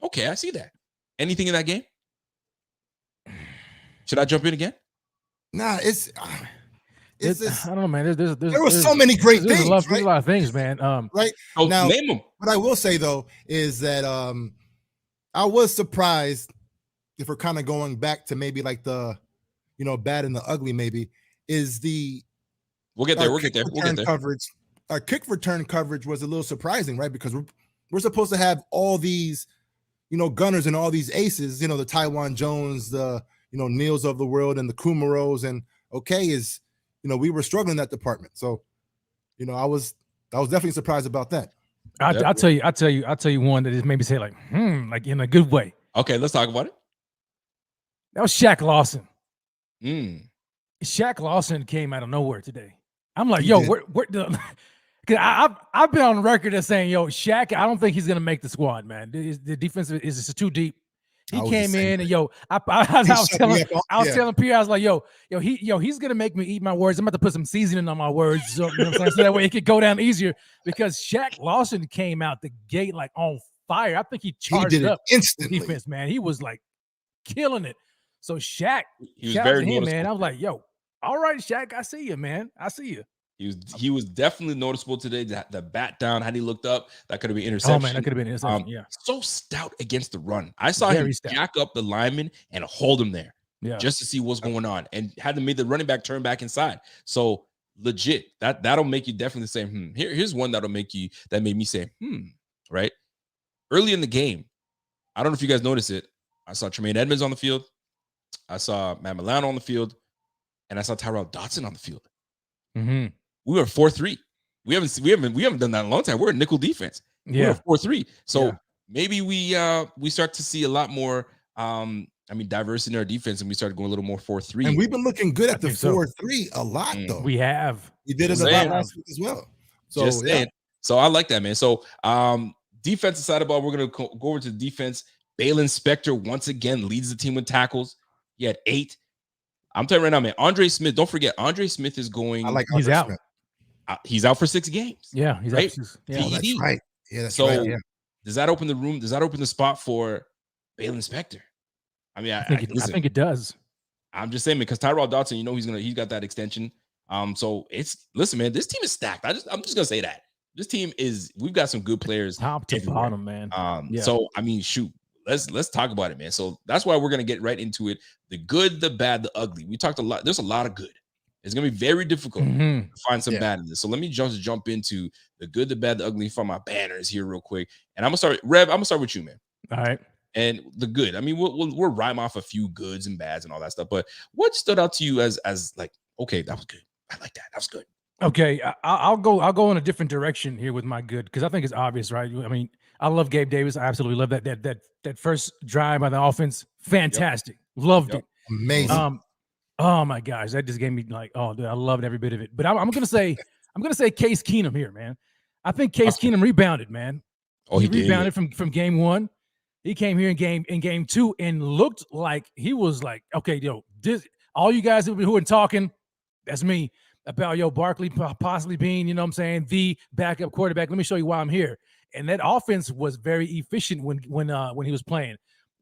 okay, I see that. Anything in that game? Should I jump in again? Nah, it's I don't know, man. There were so many great things. There's a lot of things, man. Right so now, name them. What I will say though is that I was surprised, if we're kind of going back to maybe like the, bad and the ugly, maybe is the. We'll get there. Coverage. Our kick return coverage was a little surprising, right? Because we're supposed to have all these, gunners and all these aces. The Taiwan Jones, the Neils of the world, and the Kumaros, and we were struggling in that department. So, I was definitely surprised about that. I'll tell you one that just made me say like in a good way. Okay, let's talk about it. That was Shaq Lawson. Shaq Lawson came out of nowhere today. I'm like, where the I've been on record as saying, Shaq, I don't think he's gonna make the squad, man. The defense is just too deep. He came in and I was telling Pierre, I was like, he's gonna make me eat my words. I'm about to put some seasoning on my words, so, you know what I'm saying? So that way it could go down easier. Because Shaq Lawson came out the gate like on fire. I think he charged up instantly. Defense, man. He was like killing it. So Shaq, he was very noticeable. man. I was like, all right, Shaq, I see you, man. I see you. He was definitely noticeable today. The bat down, how he looked up, that could have been interception. Oh man, that could have been interception. So stout against the run. I saw him jack up the lineman and hold him there, just to see what's going on, and had to make the running back turn back inside. So legit, that'll make you definitely say, Here's one that made me say, right? Early in the game, I don't know if you guys noticed it. I saw Tremaine Edmonds on the field. I saw Matt Milano on the field, and I saw Tyrell Dodson on the field. We were 4-3. We haven't done that in a long time. We're a nickel defense. Yeah, we're 4-3. So maybe we start to see a lot more diversity in our defense, and we started going a little more 4-3. And we've been looking good at the 4-3 a lot, though. We have. We did it a lot last week as well. So So I like that, man. So defensive side of the ball, we're gonna go over to the defense. Baylon Spector once again leads the team with tackles. He had 8. I'm telling you right now, man. Andre Smith, don't forget, Andre Smith is going. I like he's Andre out. Smith. He's out for 6 games. Yeah, he's right? out. That's right. Yeah, that's so right. Yeah. Does that open the room? Does that open the spot for Baylon Spector? I mean, I think it does. I'm just saying, because Tyrell Dodson, he's got that extension. So listen, man, this team is stacked. I'm just gonna say that this team we've got some good players, top to bottom, man. So I mean, shoot, let's talk about it, man. So that's why we're gonna get right into it. The good, the bad, the ugly. We talked a lot. There's a lot of good. It's gonna be very difficult to find some bad in this. So let me just jump into the good, the bad, the ugly from my banners here real quick. And I'm gonna start, Rev. I'm gonna start with you, man. All right. And the good. I mean, we'll rhyme off a few goods and bads and all that stuff. But what stood out to you as like, okay, that was good. I like that. That was good. Okay, I'll go in a different direction here with my good, because I think it's obvious, right? I mean, I love Gabe Davis. I absolutely love that first drive by the offense. Fantastic. Loved it. Amazing. Oh my gosh, that just gave me like, oh, dude, I loved every bit of it. But I'm gonna say Case Keenum here, man. I think Case Keenum rebounded, man. Oh, he rebounded from game 1. He came here in game 2 and looked like he was like, okay, this all you guys who are talking, that's me. about Barkley possibly being, you know what I'm saying, the backup quarterback. Let me show you why I'm here. And that offense was very efficient when he was playing.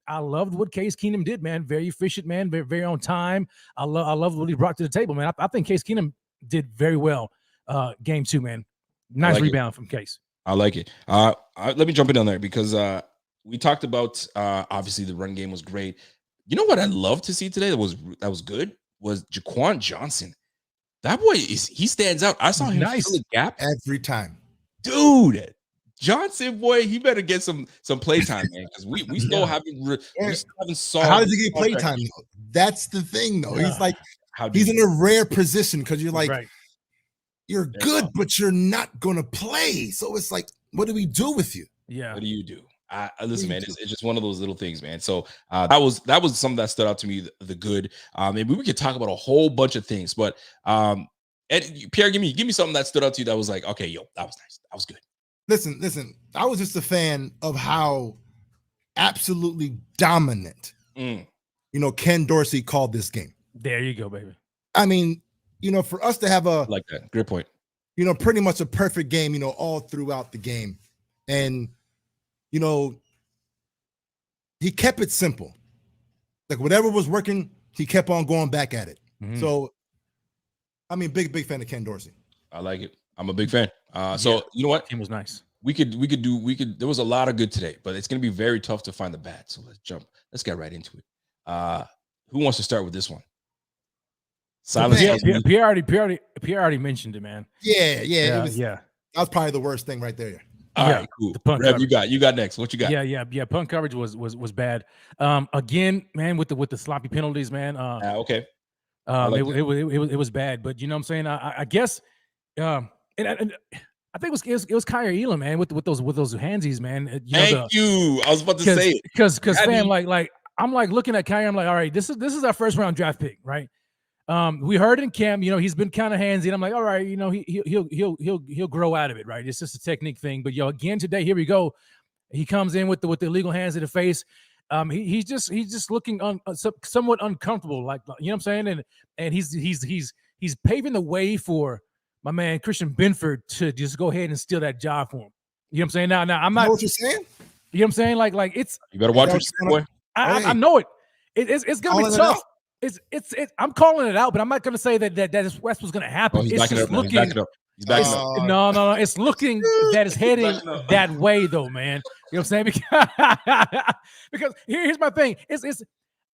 I loved what Case Keenum did, man. Very efficient, man. Very, very on time. I love what he brought to the table, man. I think Case Keenum did very well. Game 2, man. Nice rebound from Case. I like it. Let me jump in on there because we talked about obviously the run game was great. You know what I love to see today that was good was Jaquan Johnson. That boy he stands out. I saw him fill the gap every time, dude. Johnson, boy, he better get some playtime, man, because we still haven't saw. How does he get playtime? That's the thing, though. He's like he's in a rare position because you're like you're good, but you're not gonna play. So it's like, what do we do with you? Yeah, what do you do? Listen, man, it's just one of those little things, man. So that was something that stood out to me. The good. Maybe we could talk about a whole bunch of things, but and Pierre, give me something that stood out to you that was like, okay, yo, that was nice, that was good. Listen. I was just a fan of how absolutely dominant, Ken Dorsey called this game. There you go, baby. I mean, for us to have like that, great point. Pretty much a perfect game, all throughout the game, and he kept it simple. Like whatever was working, he kept on going back at it. Mm-hmm. So, I mean, big fan of Ken Dorsey. I like it. I'm a big fan. So you know what? Team was nice. We could. There was a lot of good today, but it's going to be very tough to find the bad. So let's get right into it. Who wants to start with this one? Silence. Yeah, Pierre already mentioned it, man. Yeah. That was probably the worst thing right there. All right, cool. Rev, you got next. What you got? Yeah. Punt coverage was bad. Again, man, with the sloppy penalties, man. Okay. It was bad, but you know what I'm saying. I guess, and I think it was Kaiir Elam, man, with those handsies, man. Thank you. I was about to say it because fam, like I'm like looking at Kaiir. I'm like, all right, this is our first round draft pick, right? We heard in camp, he's been kind of handsy, and I'm like, all right, he'll grow out of it, right? It's just a technique thing. But again today, here we go. He comes in with the illegal hands to the face. He's just looking somewhat uncomfortable, like you know what I'm saying, and he's paving the way for my man Christian Benford to just go ahead and steal that job for him. You know what I'm saying? Now I'm not. You know what you're saying? You know what I'm saying? Like it's. You better watch it, boy. I know it. It's gonna be tough. It's I'm calling it out, but I'm not going to say that West was going to happen. He's backing up. No. It's looking that it's heading that way, though, man. You know what I'm saying? Because here's my thing. It's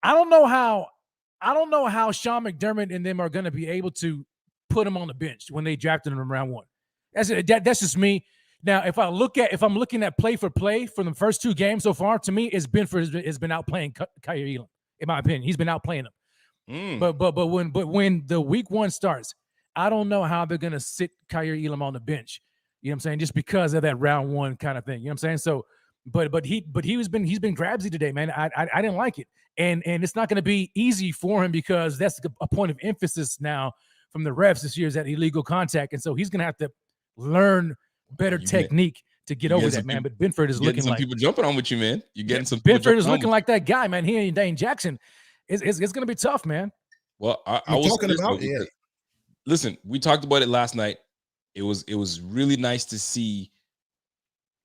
I don't know how Sean McDermott and them are going to be able to put him on the bench when they drafted him in round 1. That's just me. Now, if I'm looking at play for play from the first 2 games so far, to me, it's Benford has been outplaying Kaiir Elam. In my opinion, he's been outplaying him. But when the week 1 starts, I don't know how they're gonna sit Kaiir Elam on the bench. You know what I'm saying? Just because of that round 1 kind of thing. You know what I'm saying? So, but he's been grabsy today, man. I didn't like it, and it's not gonna be easy for him because that's a point of emphasis now from the refs this year is that illegal contact, and so he's gonna have to learn better technique to get over that, man. But Benford is looking like people jumping on with you, man. You're getting some. Benford is looking like that guy, man. He and Dane Jackson. It's going to be tough, man. Well, I was talking about it. Listen, we talked about it last night. It was really nice to see.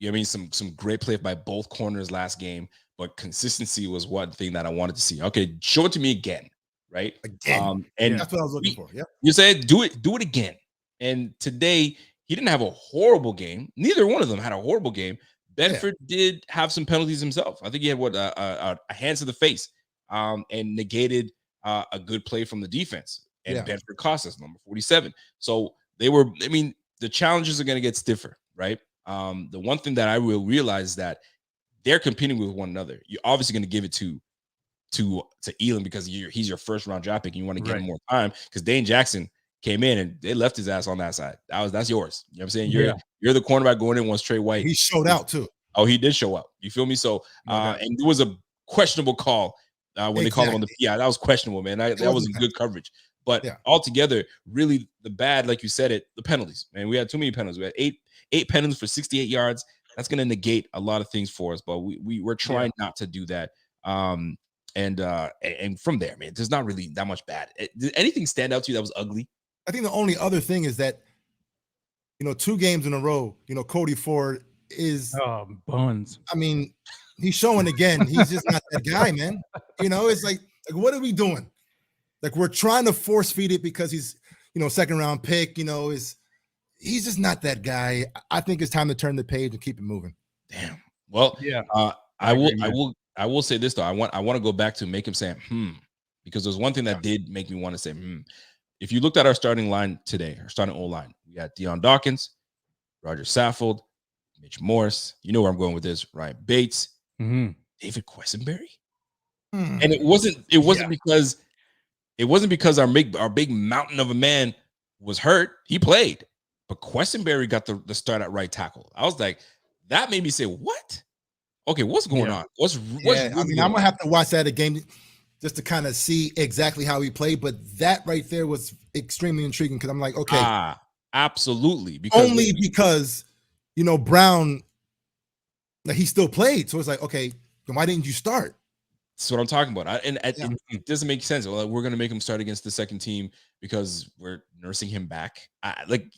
I mean, some great play by both corners last game, but consistency was one thing that I wanted to see. Okay, show it to me again, right? Again, and that's what I was looking for. Yeah, you said do it again. And today he didn't have a horrible game. Neither one of them had a horrible game. Benford did have some penalties himself. I think he had a hands to the face. And negated a good play from the defense. And Benford cost us number 47. So the challenges are going to get stiffer, right? The one thing that I will realize is that they're competing with one another. You're obviously going to give it to Elam because he's your first round draft pick and you want to give him more time because Dane Jackson came in and they left his ass on that side. That's yours. You know what I'm saying? You're the cornerback going in once Trey White. He showed out too. Oh, he did show up. You feel me? So and there was a questionable call. When they called him on the that was questionable, man. That wasn't good coverage. But altogether, really the bad, like you said it, the penalties, man. We had too many penalties. We had eight penalties for 68 yards. That's going to negate a lot of things for us, but we're trying not to do that. And from there, man, there's not really that much bad. Did anything stand out to you that was ugly? I think the only other thing is that, 2 games in a row, Cody Ford is, Buns. I mean, he's showing again. He's just not that guy, man. It's like what are we doing? Like we're trying to force feed it because he's, second round pick, he's just not that guy. I think it's time to turn the page and keep it moving. Damn. Well, Yeah. I will say this though. I want to go back to make him say because there's one thing that did make me want to say If you looked at our starting line today, our starting O-line, we got Deion Dawkins, Roger Saffold, Mitch Morse. You know where I'm going with this, Ryan Bates, David Quessenberry. And it wasn't because our big mountain of a man was hurt. He played, but Quessenberry got the start at right tackle. I was like, that made me say, what? Okay, what's going on? What's I'm gonna have to watch that again just to kind of see exactly how he played. But that right there was extremely intriguing because I'm like, okay, absolutely, because Brown, like he still played, so it's like, okay, then why didn't you start? That's what I'm talking about. It doesn't make sense. Well, we're going to make him start against the second team because we're nursing him back.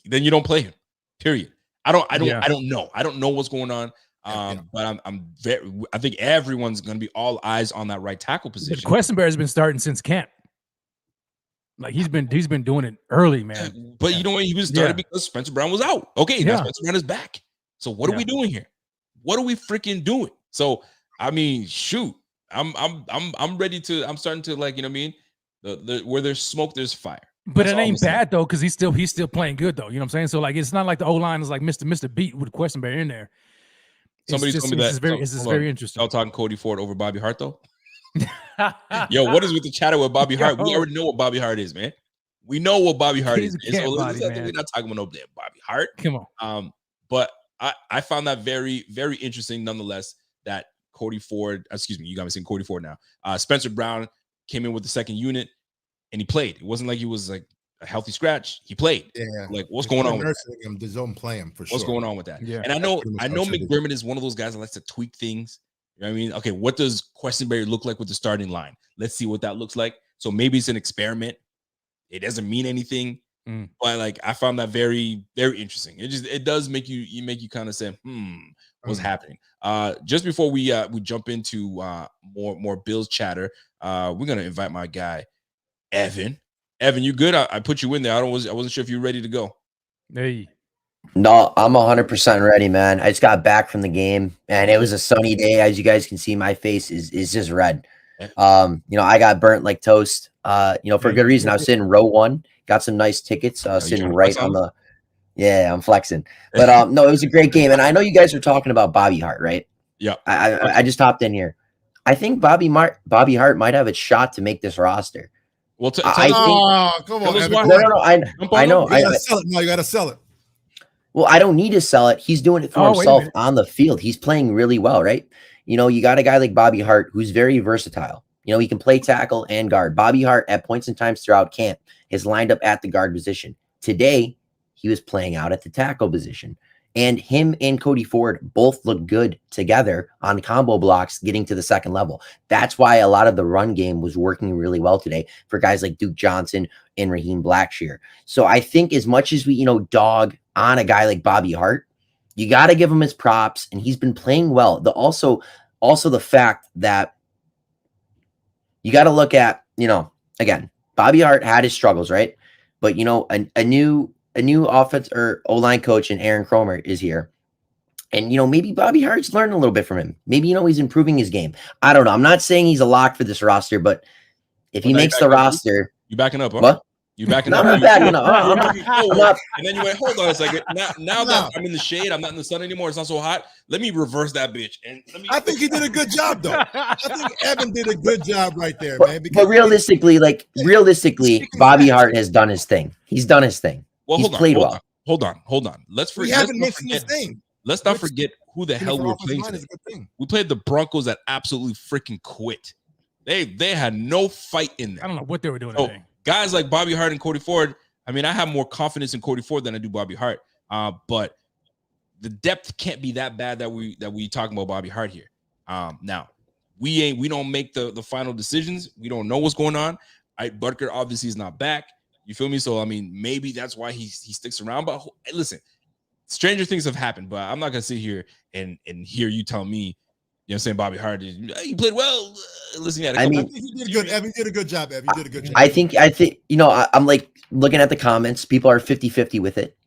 Then you don't play him. Period. I don't know. I don't know what's going on. But I think everyone's going to be all eyes on that right tackle position. Quessenberry has been starting since camp. Like he's been doing it early, man. But you know what? He was started because Spencer Brown was out. Okay, now Spencer Brown is back. So what are we doing here? What are we freaking doing? So I mean, shoot. I'm ready to. I'm starting to like, you know what I mean? Where there's smoke, there's fire. But it ain't bad though, because he's still playing good though. You know what I'm saying? So like, it's not like the O line is like Mr. Beat with Quessenberry in there. Somebody told me that. This is very interesting. Y'all talking Cody Ford over Bobby Hart though? Yo, what is with the chatter with Bobby Hart? We already know what Bobby Hart is, man. We know what Bobby Hart is. So we're not talking about no damn Bobby Hart. Come on. But I found that very, very interesting nonetheless that Cody Ford, excuse me, you got me saying Cody Ford now. Spencer Brown came in with the second unit and he played. It wasn't like he was like a healthy scratch. He played. Yeah. Like what's going on with him? The zone play him for sure. What's going on with that? Yeah. And I know McDermott is one of those guys that likes to tweak things. You know what I mean? Okay, what does Quessenberry look like with the starting line? Let's see what that looks like. So maybe it's an experiment. It doesn't mean anything. But like I found that very, very interesting. It does make you kind of say, what's happening? Just before we jump into more Bills chatter, we're gonna invite my guy Evan. Evan, you good? I put you in there. I wasn't sure if you were ready to go. Hey. No, I'm 100% ready, man. I just got back from the game, and it was a sunny day. As you guys can see, my face is just red. I got burnt like toast. For a good reason. I was sitting row 1, got some nice tickets, sitting right on the. Yeah, I'm flexing. But no, it was a great game, and I know you guys are talking about Bobby Hart, right? Yeah. I just hopped in here. I think Bobby Hart might have a shot to make this roster. Well, come on, Evan. No. I know. You gotta sell it. No, you gotta sell it. Well, I don't need to sell it. He's doing it for himself on the field. He's playing really well, right? You got a guy like Bobby Hart who's very versatile. He can play tackle and guard. Bobby Hart, at points and times throughout camp, is lined up at the guard position. Today, he was playing out at the tackle position. And him and Cody Ford both look good together on combo blocks getting to the second level. That's why a lot of the run game was working really well today for guys like Duke Johnson and Raheem Blackshear. So I think as much as we, dog on a guy like Bobby Hart, you got to give him his props, and he's been playing well. Also the fact that you got to look at, again, Bobby Hart had his struggles, right? But, a new offense or O-line coach in Aaron Kromer is here. And, maybe Bobby Hart's learning a little bit from him. Maybe, he's improving his game. I don't know. I'm not saying he's a lock for this roster, but if he makes the roster. You backing up, huh? What? You backing no, up? I'm not backing up. I'm not. And then you went, hold on a second. Now that I'm in the shade, I'm not in the sun anymore. It's not so hot. Let me reverse that bitch. I think he did a good job, though. I think Evan did a good job right there, man. But realistically, Bobby Hart has done his thing. He's done his thing. Well, he's played well. Hold on. Let's not forget who the hell we're playing today. We played the Broncos that absolutely freaking quit. They had no fight in there. I don't know what they were doing today. Guys like Bobby Hart and Cody Ford, I mean, I have more confidence in Cody Ford than I do Bobby Hart. But the depth can't be that bad that we talking about Bobby Hart here. Now we don't make the final decisions. We don't know what's going on. Butker obviously is not back. You feel me? So I mean, maybe that's why he sticks around. But listen, stranger things have happened. But I'm not gonna sit here and hear you tell me, you know, what I'm saying Bobby Hart, he played well. Listen, I think he did good. Evan did a good job. Evan, you did a good job. I think you know, I'm like looking at the comments. People are 50-50 with it,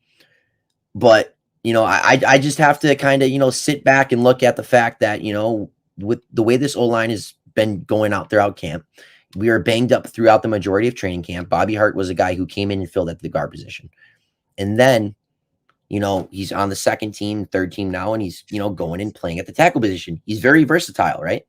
but you know, I just have to kind of, you know, sit back and look at the fact that, you know, with the way this O-line has been going out throughout camp, we were banged up throughout the majority of training camp. Bobby Hart was a guy who came in and filled at the guard position. And then, you know, he's on the second team, third team now, and he's, you know, going and playing at the tackle position. He's very versatile, right?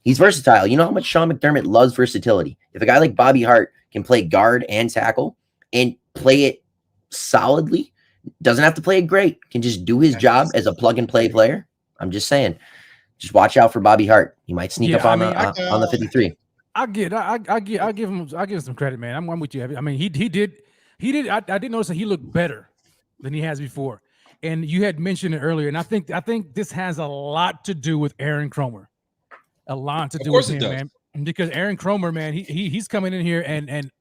He's versatile. You know how much Sean McDermott loves versatility. If a guy like Bobby Hart can play guard and tackle and play it solidly, doesn't have to play it great, can just do his job as a plug and play player. I'm just saying, just watch out for Bobby Hart. He might sneak up on the 53. I give him some credit, man. I'm with you. I mean, he did. I did notice that he looked better than he has before. And you had mentioned it earlier, and I think this has a lot to do with Aaron Kromer. A lot to do with him, man. Because Aaron Kromer, man, he's coming in here and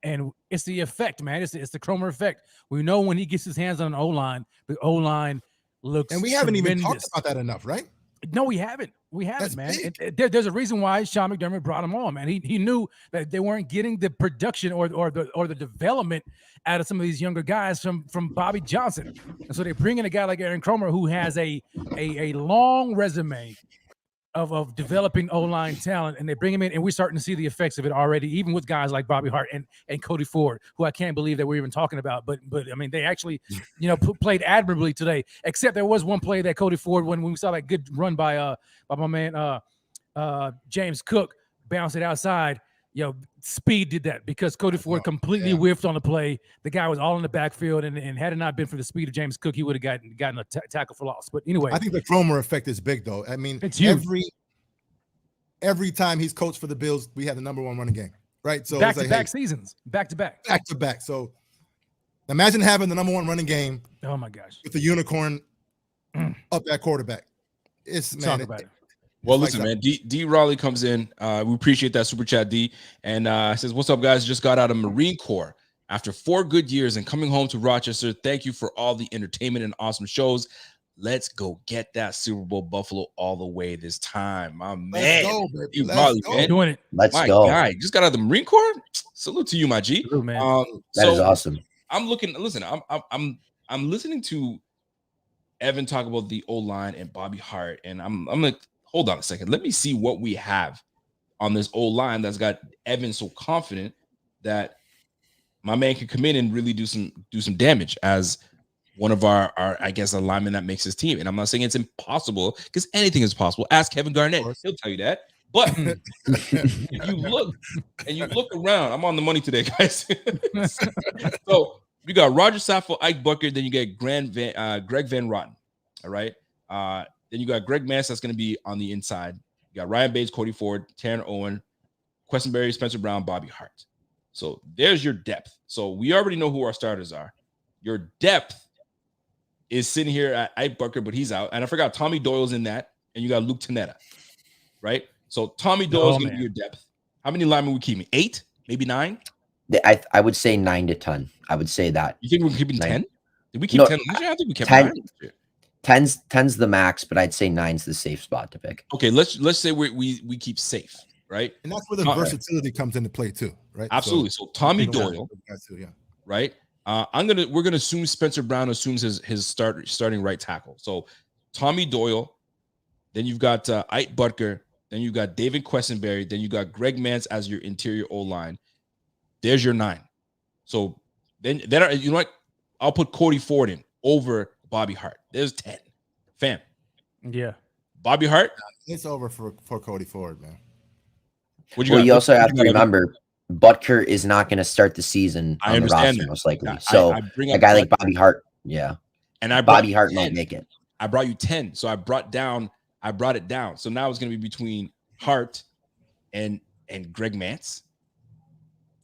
it's the effect, man. It's the Kromer effect. We know when he gets his hands on an O-line, the O-line looks and we haven't tremendous. even talked about that enough, right? No, we haven't. That's Man. There's a reason why Sean McDermott brought him on, man. He knew that they weren't getting the production or the development out of some of these younger guys from Bobby Johnson. And so they bring in a guy like Aaron Kromer who has a long resume of developing O-line talent, and they bring him in, and we're starting to see the effects of it already, even with guys like Bobby Hart and Cody Ford, who I can't believe that we're even talking about. But I mean, they actually, you know, played admirably today. Except there was one play that Cody Ford, when we saw that good run by my man James Cook, bounced it outside. You know, speed did that because Cody Ford completely whiffed on the play. The guy was all in the backfield, and had it not been for the speed of James Cook, he would have gotten a tackle for loss. But anyway, I think the Kromer effect is big, though. I mean, it's huge. Every time he's coached for the Bills, we have the number one running game, right? So back-to-back seasons, back-to-back. So imagine having the number one running game. Oh my gosh, with the unicorn up at quarterback. Talk about it. Well, listen, man. D Raleigh comes in. We appreciate that super chat, D, and says, "What's up, guys? Just got out of Marine Corps after 4 good years and coming home to Rochester. Thank you for all the entertainment and awesome shows. Let's go get that Super Bowl Buffalo all the way this time, my man. Let's go, baby. Let's go. Man. Doing it. Let's my go. guy just got out of the Marine Corps. Salute to you, my G. True, man. That is awesome. I'm looking. Listen, I'm listening to Evan talk about the O-line and Bobby Hart, and I'm like, hold on a second. Let me see what we have on this O-line that's got Evan so confident that my man can come in and really do some damage as one of our I guess alignment that makes his team. And I'm not saying it's impossible, because anything is possible. Ask Kevin Garnett, he'll tell you that. But if you look around, I'm on the money today, guys. So you got Roger Saffold, Ike Bucker, then you get Greg Van Roten. All right. Then you got Greg Mass, that's going to be on the inside. You got Ryan Bates, Cody Ford, Tanner Owen, Questenberry, Spencer Brown, Bobby Hart. So there's your depth. So we already know who our starters are. Your depth is sitting here at Ike Bucker, but he's out. And I forgot Tommy Doyle's in that. And you got Luke Tanetta, right? So Tommy Doyle's going to be your depth. How many linemen we keeping? 8? Maybe 9? I would say 9 to 10. I would say that. You think we're keeping 10? Did we keep 10 last year? I think we kept 9 last year. 10's the max, but I'd say 9's the safe spot to pick. Okay, let's say we keep safe, right? And that's where the versatility comes into play too, right? Absolutely. So Tommy Doyle, right? We're gonna assume Spencer Brown assumes his starting right tackle. So Tommy Doyle, then you've got Ike Butker, then you've got David Questenberry, then you got Greg Mance as your interior O-line. There's your 9. So then you know what? I'll put Cody Ford in over Bobby Hart. There's 10. Fam. Yeah. Bobby Hart. It's over for Cody Ford, man. You also have to remember Butker is not going to start the season on the roster, most likely. So a guy like Bobby Hart, and Bobby Hart might make it. I brought you 10, so I brought it down. So now it's going to be between Hart and Greg Mance.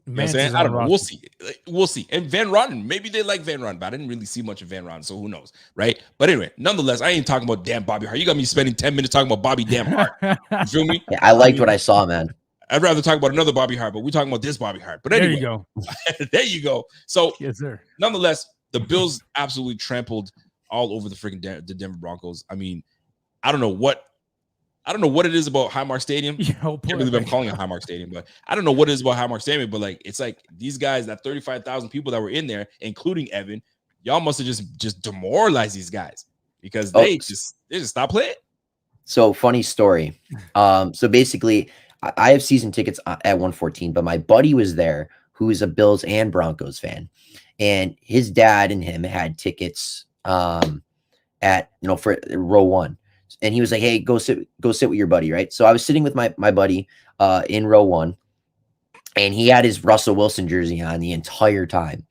You know what I'm saying? I don't know. We'll see. And Van Roten, maybe they like Van Roten, but I didn't really see much of Van Roten, so who knows, right? But anyway, nonetheless, I ain't talking about damn Bobby Hart. You got me spending 10 minutes talking about Bobby damn Hart. You feel me? Yeah, I liked what I saw, man. I'd rather talk about another Bobby Hart, but we're talking about this Bobby Hart. But anyway, there you go. there you go. So, Yes, sir. nonetheless, the Bills absolutely trampled all over the freaking the Denver Broncos. I mean, I don't know what it is about Highmark Stadium. Yo, I can't believe I'm calling it Highmark Stadium, but I don't know what it is about Highmark Stadium. But like, it's like these guys, that 35,000 people that were in there, including Evan, y'all must have just demoralized these guys because they just stopped playing. So funny story. So basically, I have season tickets at 114, but my buddy was there who is a Bills and Broncos fan, and his dad and him had tickets at for row 1. And he was like, "Hey, go sit with your buddy," right? So I was sitting with my buddy in row 1, and he had his Russell Wilson jersey on the entire time.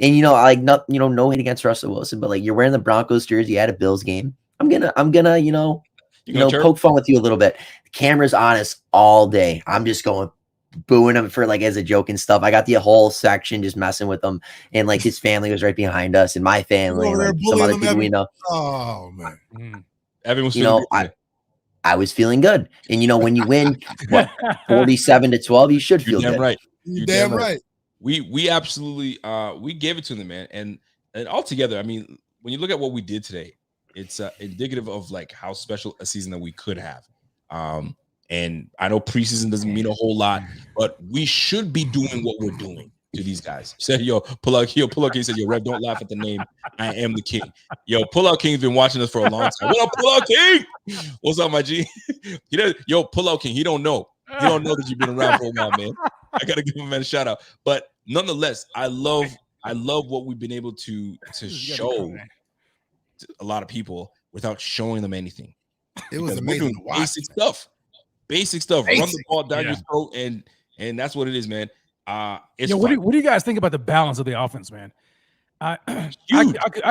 And no hate against Russell Wilson, but like, you're wearing the Broncos jersey at a Bills game. I'm gonna poke fun with you a little bit. The camera's on us all day. I'm just going booing him for like as a joke and stuff. I got the whole section just messing with him, and like his family was right behind us, and my family, and, like, some other people we know. Oh man. Evan was feeling good. I was feeling good. And when you win 47-12, you should feel good. Right. You're damn right. We absolutely we gave it to them, man. And altogether, I mean, when you look at what we did today, it's indicative of like how special a season that we could have. And I know preseason doesn't mean a whole lot, but we should be doing what we're doing to these guys. He said, "Yo, Pullout King said, yo, Rev, don't laugh at the name. I am the king." Yo, Pullout King's been watching us for a long time. What up, Pullout King? What's up, my G? Yo, Pullout King, he don't know. He don't know that you've been around for a while, man. I gotta give him a shout out. But nonetheless, I love what we've been able to show to a lot of people without showing them anything. It was amazing. Basic stuff. Run the ball down your throat, and that's what it is, man. It's what do you guys think about the balance of the offense, man? I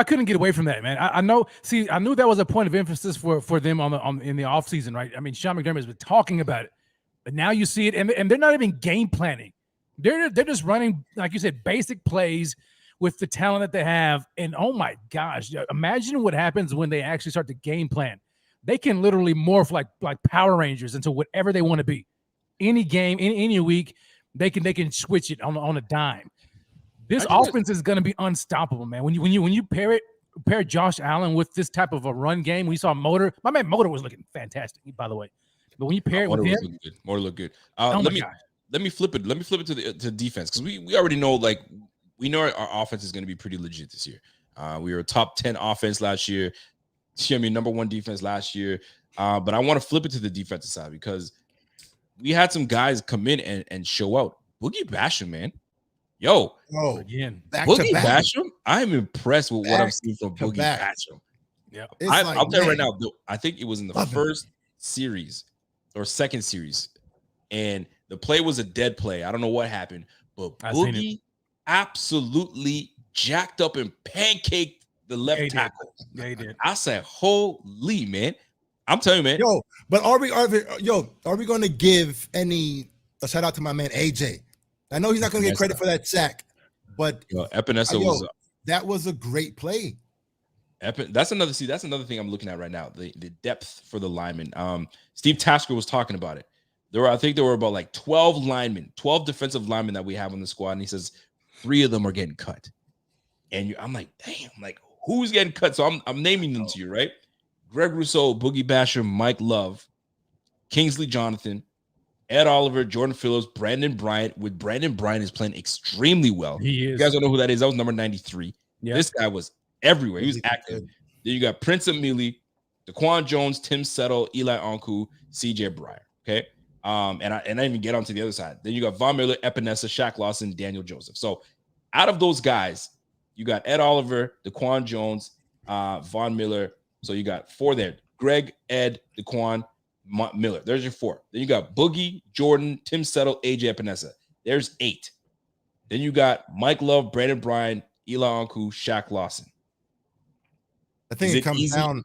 couldn't get away from that, man. I know. See, I knew that was a point of emphasis for them in the offseason, right? I mean, Sean McDermott has been talking about it, but now you see it, and they're not even game planning. They're just running, like you said, basic plays with the talent that they have. And oh my gosh, imagine what happens when they actually start to game plan. They can literally morph like Power Rangers into whatever they want to be. Any game, in any week, they can switch it on a dime. This offense is going to be unstoppable, man. When you pair Josh Allen with this type of a run game, we saw Motor. My man Motor was looking fantastic, by the way. But when you pair it with him, Motor looked good. Let me flip it. Let me flip it to defense, because we already know, like, we know our offense is going to be pretty legit this year. We were a top 10 offense last year. Number 1 defense last year. But I want to flip it to the defensive side, because we had some guys come in and show out. Boogie Basham, man. Yo, again, Boogie Basham. I'm impressed with what I'm seeing from Boogie Basham. Yeah, I'll tell you right now, I think it was in the first series or second series, and the play was a dead play. I don't know what happened, but Boogie absolutely jacked up and pancaked the left tackle. Yeah, he did. I said, holy, man. I'm telling you, man. Yo, but are we going to give a shout out to my man AJ? I know he's not going to get credit for that sack, but Epinesa that was a great play. That's another thing I'm looking at right now. The depth for the linemen. Steve Tasker was talking about it. I think there were about like 12 defensive linemen that we have on the squad, and he says 3 of them are getting cut. And I'm like, damn, like, who's getting cut? So I'm naming them to you, right? Greg Rousseau, Boogie Basham, Mike Love, Kingsley Jonathan, Ed Oliver, Jordan Phillips, Brandon Bryant. With Brandon Bryant is playing extremely well. He is. You guys don't know who that is. That was number 93. Yeah. This guy was everywhere. He was active. Then you got Prince Emili, Daquan Jones, Tim Settle, Eli Anku, CJ Breyer. Okay. And I didn't even get onto the other side. Then you got Von Miller, Epinesa, Shaq Lawson, Daniel Joseph. So out of those guys, you got Ed Oliver, Daquan Jones, Von Miller. So you got 4 there. Greg, Ed, Daquan, Miller. There's your 4. Then you got Boogie, Jordan, Tim Settle, AJ Epinesa. There's 8. Then you got Mike Love, Brandon Bryan, Eli Anku, Shaq Lawson. I think it comes down.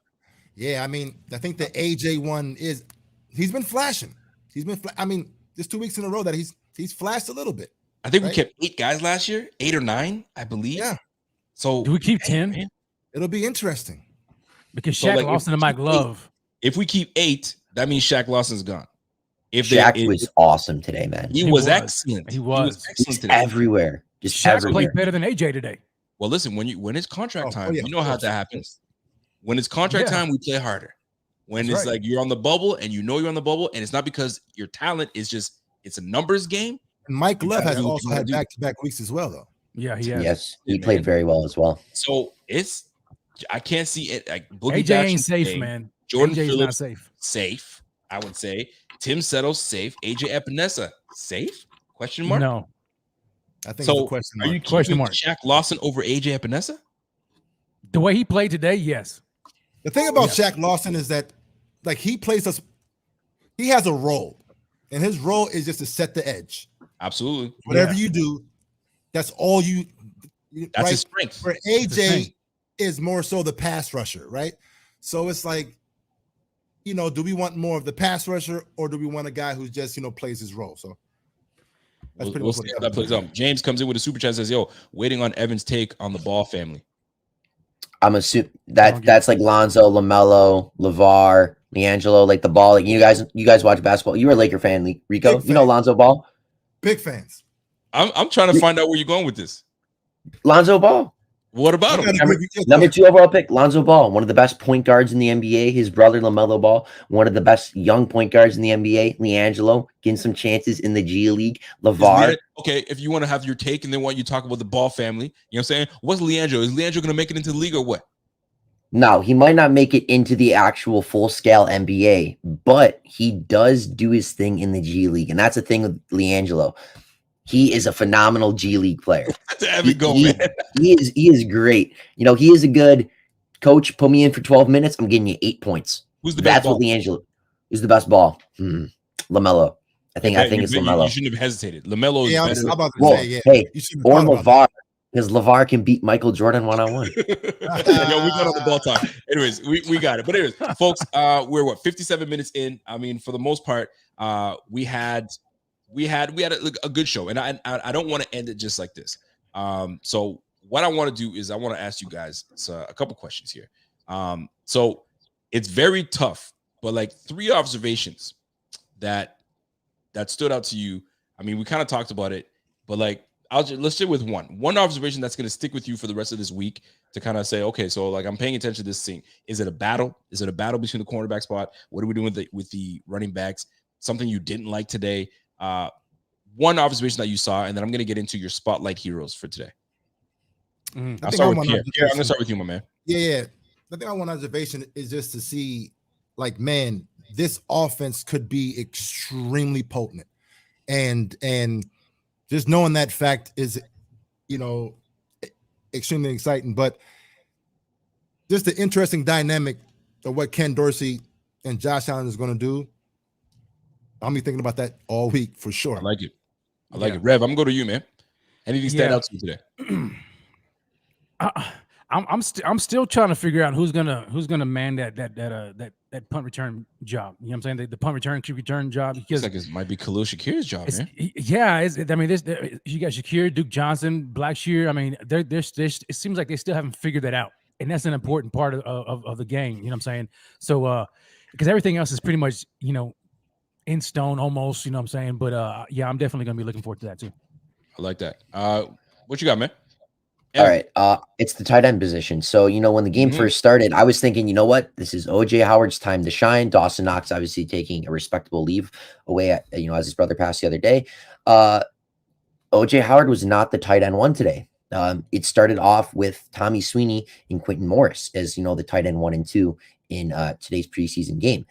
Yeah, I mean, I think the AJ one he's been flashing. I mean, just 2 weeks in a row that he's flashed a little bit. I think we kept 8 guys last year, 8 or 9, I believe. Yeah. So do we keep 10? It'll be interesting. Because Shaq Lawson and Mike Love. If we keep 8, that means Shaq Lawson's gone. If Shaq was awesome today, man. he was excellent. He was excellent today. Everywhere. Just Shaq everywhere. played better than AJ today. Well, listen, when it's contract time, yeah, you know how that happens. When it's contract time, we play harder. When it's like you're on the bubble and you know you're on the bubble, and it's not because your talent is just it's a numbers game. And Mike Love has also had back-to-back weeks as well, though. Yeah, he has. Yes, he played very well as well. So I can't see it. Like AJ ain't safe, man. Jordan AJ's Phillips not safe. I would say. Tim Settles safe. AJ Epinesa safe? Question mark. No. I think So it's a question mark. are you Question keeping mark. Shaq Lawson over AJ Epinesa? The way he played today, yes. The thing about Shaq Lawson is that, like, he has a role, and his role is just to set the edge. Absolutely. Whatever you do, that's all you. That's his strength. Where AJ is more so the pass rusher, right? So it's like, do we want more of the pass rusher, or do we want a guy who just plays his role? So that's pretty we'll much see how that plays out. James comes in with a super chat, says, "Yo, waiting on Evan's take on the Ball family." I'm assuming that's like Lonzo, LaMelo, LeVar, LiAngelo, like the Ball. Like you guys watch basketball. You were a Laker fan, Rico. You know Lonzo Ball. Big fans. I'm trying to find out where you're going with this. Lonzo Ball. What about him? Number 2 overall pick, Lonzo Ball, one of the best point guards in the NBA. His brother, LaMelo Ball, one of the best young point guards in the NBA. LiAngelo, getting some chances in the G League. LeVar. Okay, if you want to have your take and then want you talk about the Ball family, you know what I'm saying? What's LiAngelo? Is LiAngelo going to make it into the league or what? No, he might not make it into the actual full-scale NBA, but he does do his thing in the G League. And that's the thing with LiAngelo. He is a phenomenal G League player. He is great. He is a good coach. Put me in for 12 minutes. I'm getting you 8 points. Who's the best? That's what LiAngelo. Who's the best ball? LaMelo. I think it's LaMelo. You shouldn't have hesitated. LaMelo is best. I'm about to say, yeah. Hey, or LeVar, because LeVar can beat Michael Jordan one-on-one. Yo, we got on the Ball talk. Anyways, we got it. But anyways, folks, we're 57 minutes in. I mean, for the most part, we had a good show, and I don't want to end it just like this. So what I want to do is I want to ask you guys a couple questions here. So it's very tough, but like 3 observations that stood out to you. I mean, we kind of talked about it, but like let's start with one observation that's going to stick with you for the rest of this week to kind of say, okay, so like I'm paying attention to this thing. Is it a battle? Is it a battle between the cornerback spot? What are we doing with the running backs? Something you didn't like today? One observation that you saw, and then I'm going to get into your spotlight heroes for today. I'll start with Pierre. I'm going to start with you, my man. Yeah. I think one observation is just to see, like, man, this offense could be extremely potent, and just knowing that fact is, extremely exciting. But just the interesting dynamic of what Ken Dorsey and Josh Allen is going to do. I'll be thinking about that all week for sure. I like it. Rev, I'm going to go to you, man. Anything stand out to you today? I'm still trying to figure out who's gonna man that punt return job. You know what I'm saying? The punt return, kick return job. Because it might be Khalil Shakir's job, man. Yeah, I mean, you got Shakir, Duke Johnson, Blackshear. I mean, it seems like they still haven't figured that out, and that's an important part of the game. You know what I'm saying? So, because everything else is pretty much in stone almost. You know what I'm saying? But yeah, I'm definitely gonna be looking forward to that too. I like that. What you got, man? All right. It's the tight end position. So, when the game first started, I was thinking, you know what? This is OJ Howard's time to shine. Dawson Knox obviously taking a respectable leave away as his brother passed the other day. OJ Howard was not the tight end 1 today. It started off with Tommy Sweeney and Quentin Morris as, the tight end 1 and 2 in today's preseason game.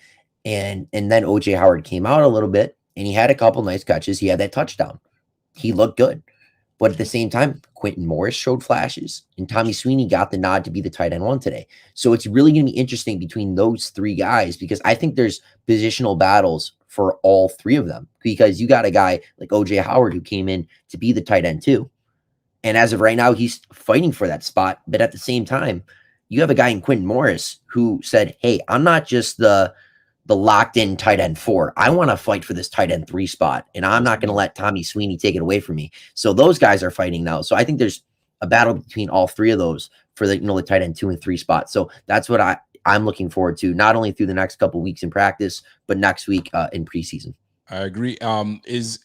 And then OJ Howard came out a little bit and he had a couple nice catches. He had that touchdown. He looked good. But at the same time, Quentin Morris showed flashes, and Tommy Sweeney got the nod to be the tight end 1 today. So it's really going to be interesting between those 3 guys, because I think there's positional battles for all 3 of them, because you got a guy like OJ Howard who came in to be the tight end 2. And as of right now, he's fighting for that spot. But at the same time, you have a guy in Quentin Morris who said, hey, I'm not just the locked in tight end 4. I want to fight for this tight end 3 spot, and I'm not going to let Tommy Sweeney take it away from me. So those guys are fighting now. So I think there's a battle between all 3 of those for the tight end 2 and 3 spot. So that's what I'm looking forward to, not only through the next couple of weeks in practice, but next week in preseason. I agree. Is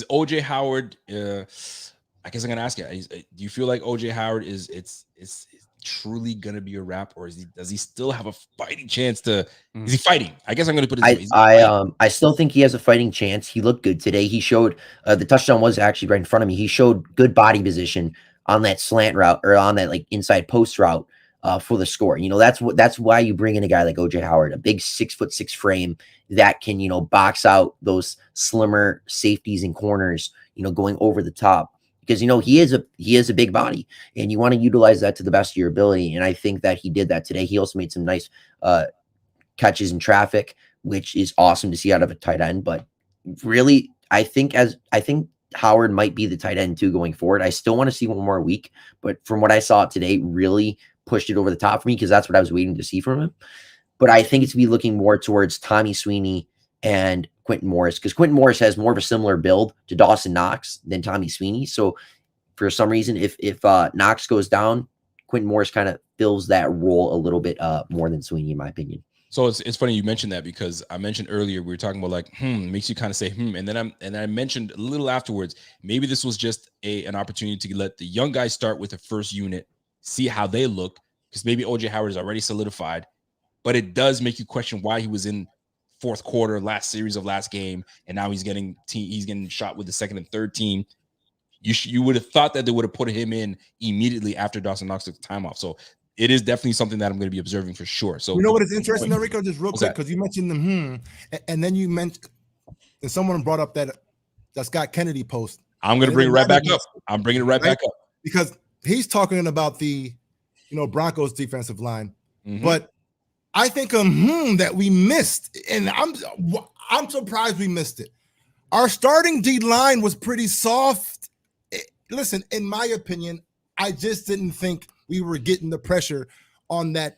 OJ Howard? I guess I'm gonna ask you. Do you feel like OJ Howard is truly gonna be a wrap, or does he still have a fighting chance to? Is he fighting? I guess I'm gonna put it this way. I still think he has a fighting chance. He looked good today. He showed the touchdown was actually right in front of me. He showed good body position on that slant route or on that like inside post route for the score. You know, that's why you bring in a guy like OJ Howard, a big 6'6" frame that can, you know, box out those slimmer safeties and corners, you know, going over the top. Because, you know, he is a big body and you want to utilize that to the best of your ability. And I think that he did that today. He also made some nice catches in traffic, which is awesome to see out of a tight end. But really, I think Howard might be the tight end too going forward. I still want to see one more week, but from what I saw today, really pushed it over the top for me because that's what I was waiting to see from him. But I think it's to be looking more towards Tommy Sweeney and Quentin Morris, because Quentin Morris has more of a similar build to Dawson Knox than Tommy Sweeney. So for some reason, if Knox goes down, Quentin Morris kind of fills that role a little bit more than Sweeney, in my opinion. So it's funny you mentioned that, because I mentioned earlier we were talking about like makes you kind of say and then I mentioned a little afterwards, maybe this was just an opportunity to let the young guys start with the first unit, see how they look, because maybe OJ Howard is already solidified, but it does make you question why he was in fourth quarter, last series of last game, and now he's getting shot with the second and third team. You would have thought that they would have put him in immediately after Dawson Knox took the time off. So it is definitely something that I'm going to be observing for sure. So you know what is interesting, Rico, just real quick, because you mentioned them, and then you mentioned, and someone brought up that Scott Kennedy post. I'm going to bring it right back up. I'm bringing it right back up because he's talking about the, you know, Broncos defensive line, but I think that we missed, and I'm surprised we missed it. Our starting D line was pretty soft. Listen, in my opinion, I just didn't think we were getting the pressure on that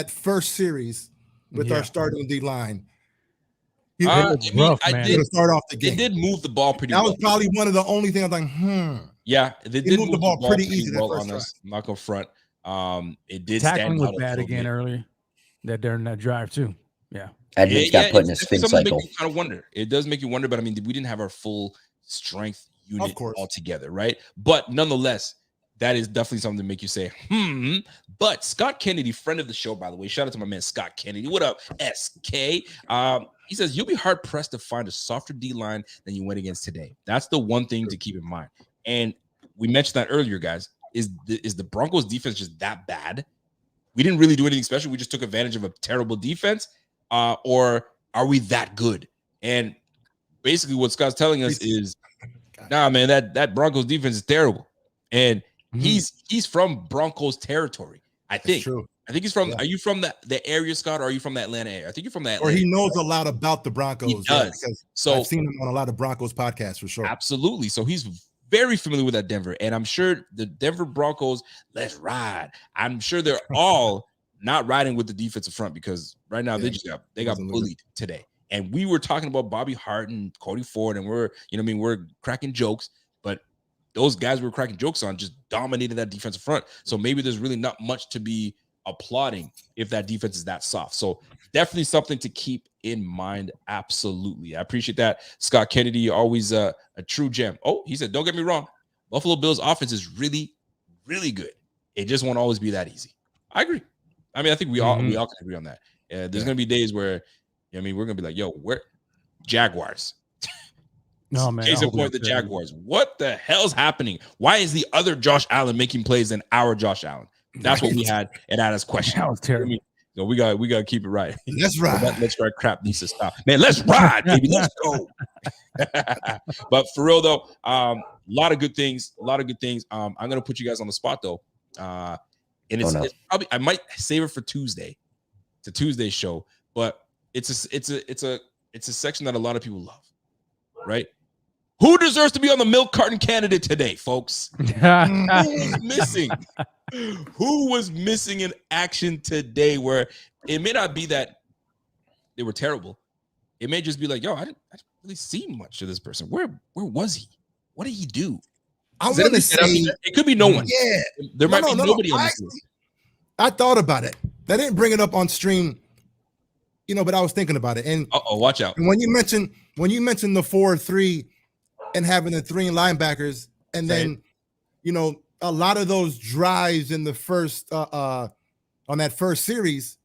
first series with our starting D line. I did start off the game. They did move the ball pretty well. That was probably one of the only things I was like, Yeah, they did move the ball pretty easy well on us. Not go front. It did tackling stand was out bad again early. That during that drive too. Yeah, Edmonds got put in a spin cycle. Kind of wonder. It does make you wonder, but I mean, we didn't have our full strength unit all together, right? But nonetheless, that is definitely something to make you say, But Scott Kennedy, friend of the show, by the way, shout out to my man Scott Kennedy. What up, SK? He says you'll be hard pressed to find a softer D line than you went against today. That's the one thing to keep in mind. And we mentioned that earlier, guys. Is the Broncos defense just that bad? We didn't really do anything special. We just took advantage of a terrible defense, or are we that good? And basically, what Scott's telling us is, nah, man, that Broncos defense is terrible, and he's from Broncos territory. I think. True. I think he's from. Are you from the area, Scott, or are you from the Atlanta area? I think you're from that. Atlanta. Or he knows a lot about the Broncos. He does. So I've seen him on a lot of Broncos podcasts for sure. Absolutely. So he's very familiar with that Denver, and I'm sure the Denver Broncos, let's ride. I'm sure they're all not riding with the defensive front, because right now they got bullied today. And we were talking about Bobby Hart and Cody Ford, and we're cracking jokes, but those guys we're cracking jokes on just dominated that defensive front. So maybe there's really not much to be applauding if that defense is that soft. So definitely something to keep in mind. Absolutely. I appreciate that. Scott Kennedy, always a true gem. Oh, he said, don't get me wrong, Buffalo Bills offense is really, really good. It just won't always be that easy. I agree. I mean, I think we all can agree on that. There's going to be days where, we're going to be like, yo, where Jaguars? No, man. Case in point, the Jaguars. What the hell's happening? Why is the other Josh Allen making plays than our Josh Allen? That's what we had at Ada's question. That was terrible. So we got to keep it right. Let's ride. Let's ride. Crap needs to stop, man. Let's ride, baby. Let's go. But for real though, a lot of good things. I'm gonna put you guys on the spot though, and it's probably, I might save it for Tuesday. It's a Tuesday show, but it's a section that a lot of people love, right? Who deserves to be on the milk carton candidate today, folks? Who's missing? Who was missing in action today, where it may not be that they were terrible. It may just be like, yo, I didn't really see much of this person. Where was he? What did he do? I want to say it could be no one. Yeah. There might be nobody on this list. I thought about it. They didn't bring it up on stream but I was thinking about it. And watch out. when you mentioned the 4-3 and having the 3 linebackers, and then a lot of those drives in the first on that first series,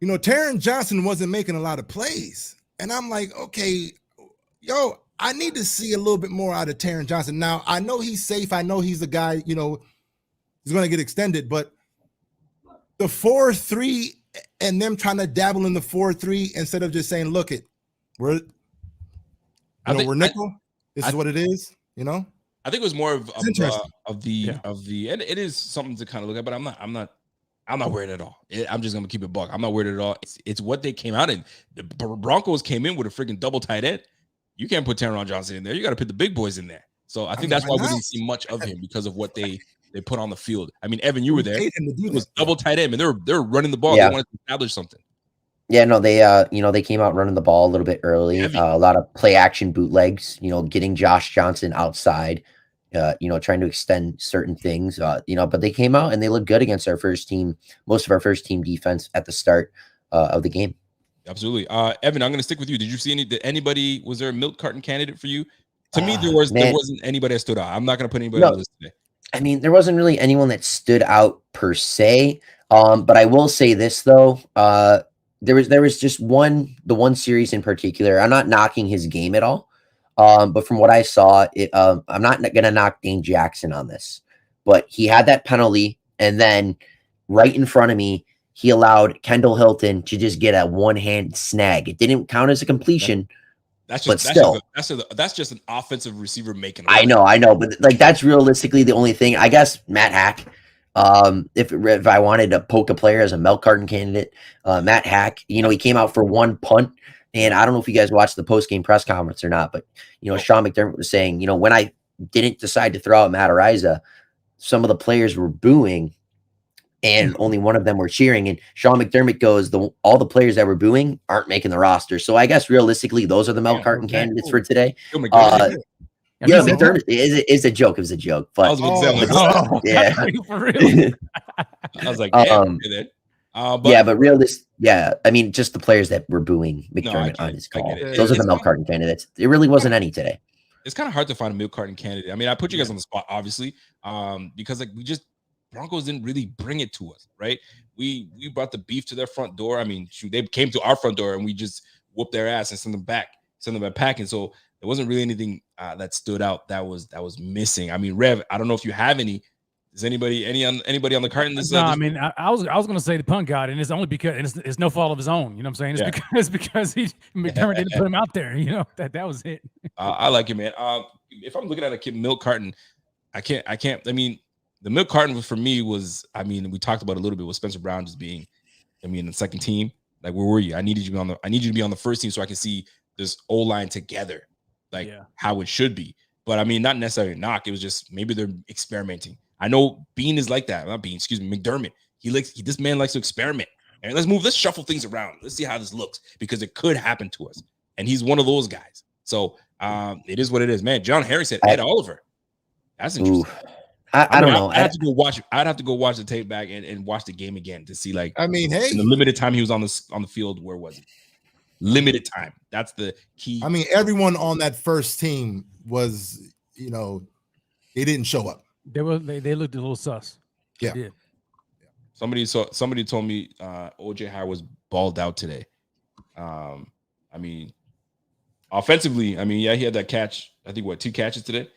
Taron Johnson wasn't making a lot of plays. And I'm like, okay, I need to see a little bit more out of Taron Johnson. Now, I know he's safe. I know he's the guy, he's going to get extended, but the 4-3 and them trying to dabble in the 4-3 instead of just saying, look, we're nickel. This is what it is, I think it was more of the and it is something to kind of look at, but I'm not worried at all. I'm just gonna keep it buck. I'm not worried at all. It's what they came out in. The Broncos came in with a freaking double tight end. You can't put Taron Johnson in there. You got to put the big boys in there. So I think that's why we didn't see much of him, because of what they put on the field. I mean, Evan, you were there. It was double tight end, and they're running the ball. Yeah. They wanted to establish something. Yeah, no, they they came out running the ball a little bit early. A lot of play action bootlegs, getting Josh Johnson outside, trying to extend certain things, but they came out and they looked good against our first team, most of our first team defense at the start of the game. Absolutely. Evan, I'm going to stick with you. Did you see anybody, was there a milk carton candidate for you? To me, there wasn't anybody that stood out. I'm not going to put anybody on the list today. I mean, there wasn't really anyone that stood out per se. But I will say this though, there was just the one series in particular. I'm not knocking his game at all. But from what I saw, I'm not going to knock Dane Jackson on this, but he had that penalty, and then right in front of me, he allowed Kendall Hilton to just get a one-hand snag. It didn't count as a completion. That's just an offensive receiver making. I know, but that's realistically the only thing. I guess Matt Hack. If I wanted to poke a player as a milk carton candidate, Matt Hack. He came out for one punt. And I don't know if you guys watched the post-game press conference or not, but, Sean McDermott was saying, when I didn't decide to throw out Matt Araiza, some of the players were booing and only one of them were cheering. And Sean McDermott goes, all the players that were booing aren't making the roster. So I guess realistically, those are the milk carton candidates for today. McDermott is a joke. It was a joke. But yeah. For real. I was like, but realist, I mean, just the players that were booing McDermott on his call. Those are the milk carton candidates. It really wasn't any today. It's kind of hard to find a milk carton candidate. I mean, I put you guys on the spot, obviously, because Broncos didn't really bring it to us, right? We brought the beef to their front door. I mean, they came to our front door and we just whooped their ass and sent them back packing. So there wasn't really anything that stood out that was missing. I mean, Rev, I don't know if you have any. Is anybody on the carton? I mean, I was going to say the punt god, and it's only because it's no fault of his own. You know what I'm saying? It's because McDermott didn't put him out there. That was it. I like it, man. If I'm looking at a milk carton, I can't. I mean, the milk carton for me was. I mean, we talked about it a little bit with Spencer Brown just being. I mean, the second team. Like, where were you? I needed you to be on the first team so I can see this O-line together, how it should be. But I mean, not necessarily a knock. It was just maybe they're experimenting. I know Bean is like that. Not Bean, excuse me, McDermott. This man likes to experiment. And let's shuffle things around. Let's see how this looks, because it could happen to us. And he's one of those guys. So it is what it is, man. John Harry said Ed Oliver. That's interesting. I don't know. I'd have to go watch. I'd have to go watch the tape back and watch the game again to see. Like, I mean, hey, in the limited time he was on the field, where was he? Limited time. That's the key. I mean, everyone on that first team was, they didn't show up. They looked a little sus. Yeah. Somebody told me OJ Howard was balled out today. I mean, offensively, I mean, he had that catch. I think 2 catches today.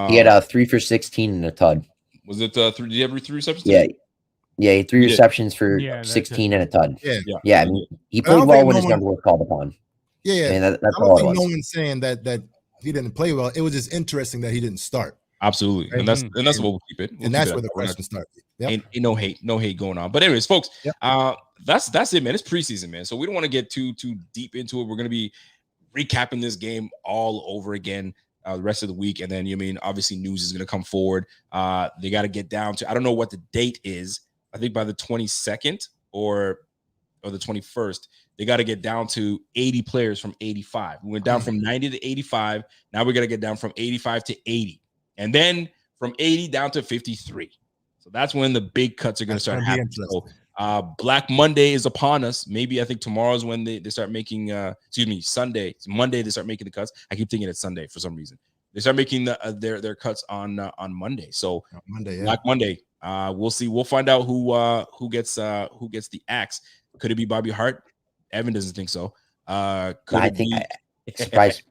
He had 3 for 16 in a tud. Was it 3? Did he have 3 receptions? Today? Yeah, he had 3 receptions for 16 and a tud. Yeah. I mean, he played well when his number was called upon. Yeah. I mean, that's I don't think no one's saying that he didn't play well. It was just interesting that he didn't start. Absolutely, and that's what we'll keep it. And that's where the question starts. Ain't no hate going on. But anyways, folks, that's it, man. It's preseason, man. So we don't want to get too deep into it. We're gonna be recapping this game all over again the rest of the week, and then obviously news is gonna come forward. They got to get down to, I don't know what the date is. I think by the 22nd or the 21st, they got to get down to 80 players from 85. We went down from 90 to 85. Now we got to get down from 85 to 80. And then from 80 down to 53. So that's when the big cuts are going to start happening. So Black Monday is upon us. Maybe I think tomorrow is when they start making Sunday. It's Monday they start making the cuts. I keep thinking it's Sunday for some reason. They start making their cuts on Monday. So Monday, yeah. Black Monday. We'll see. We'll find out who gets the axe. Could it be Bobby Hart? Evan doesn't think so. Surprise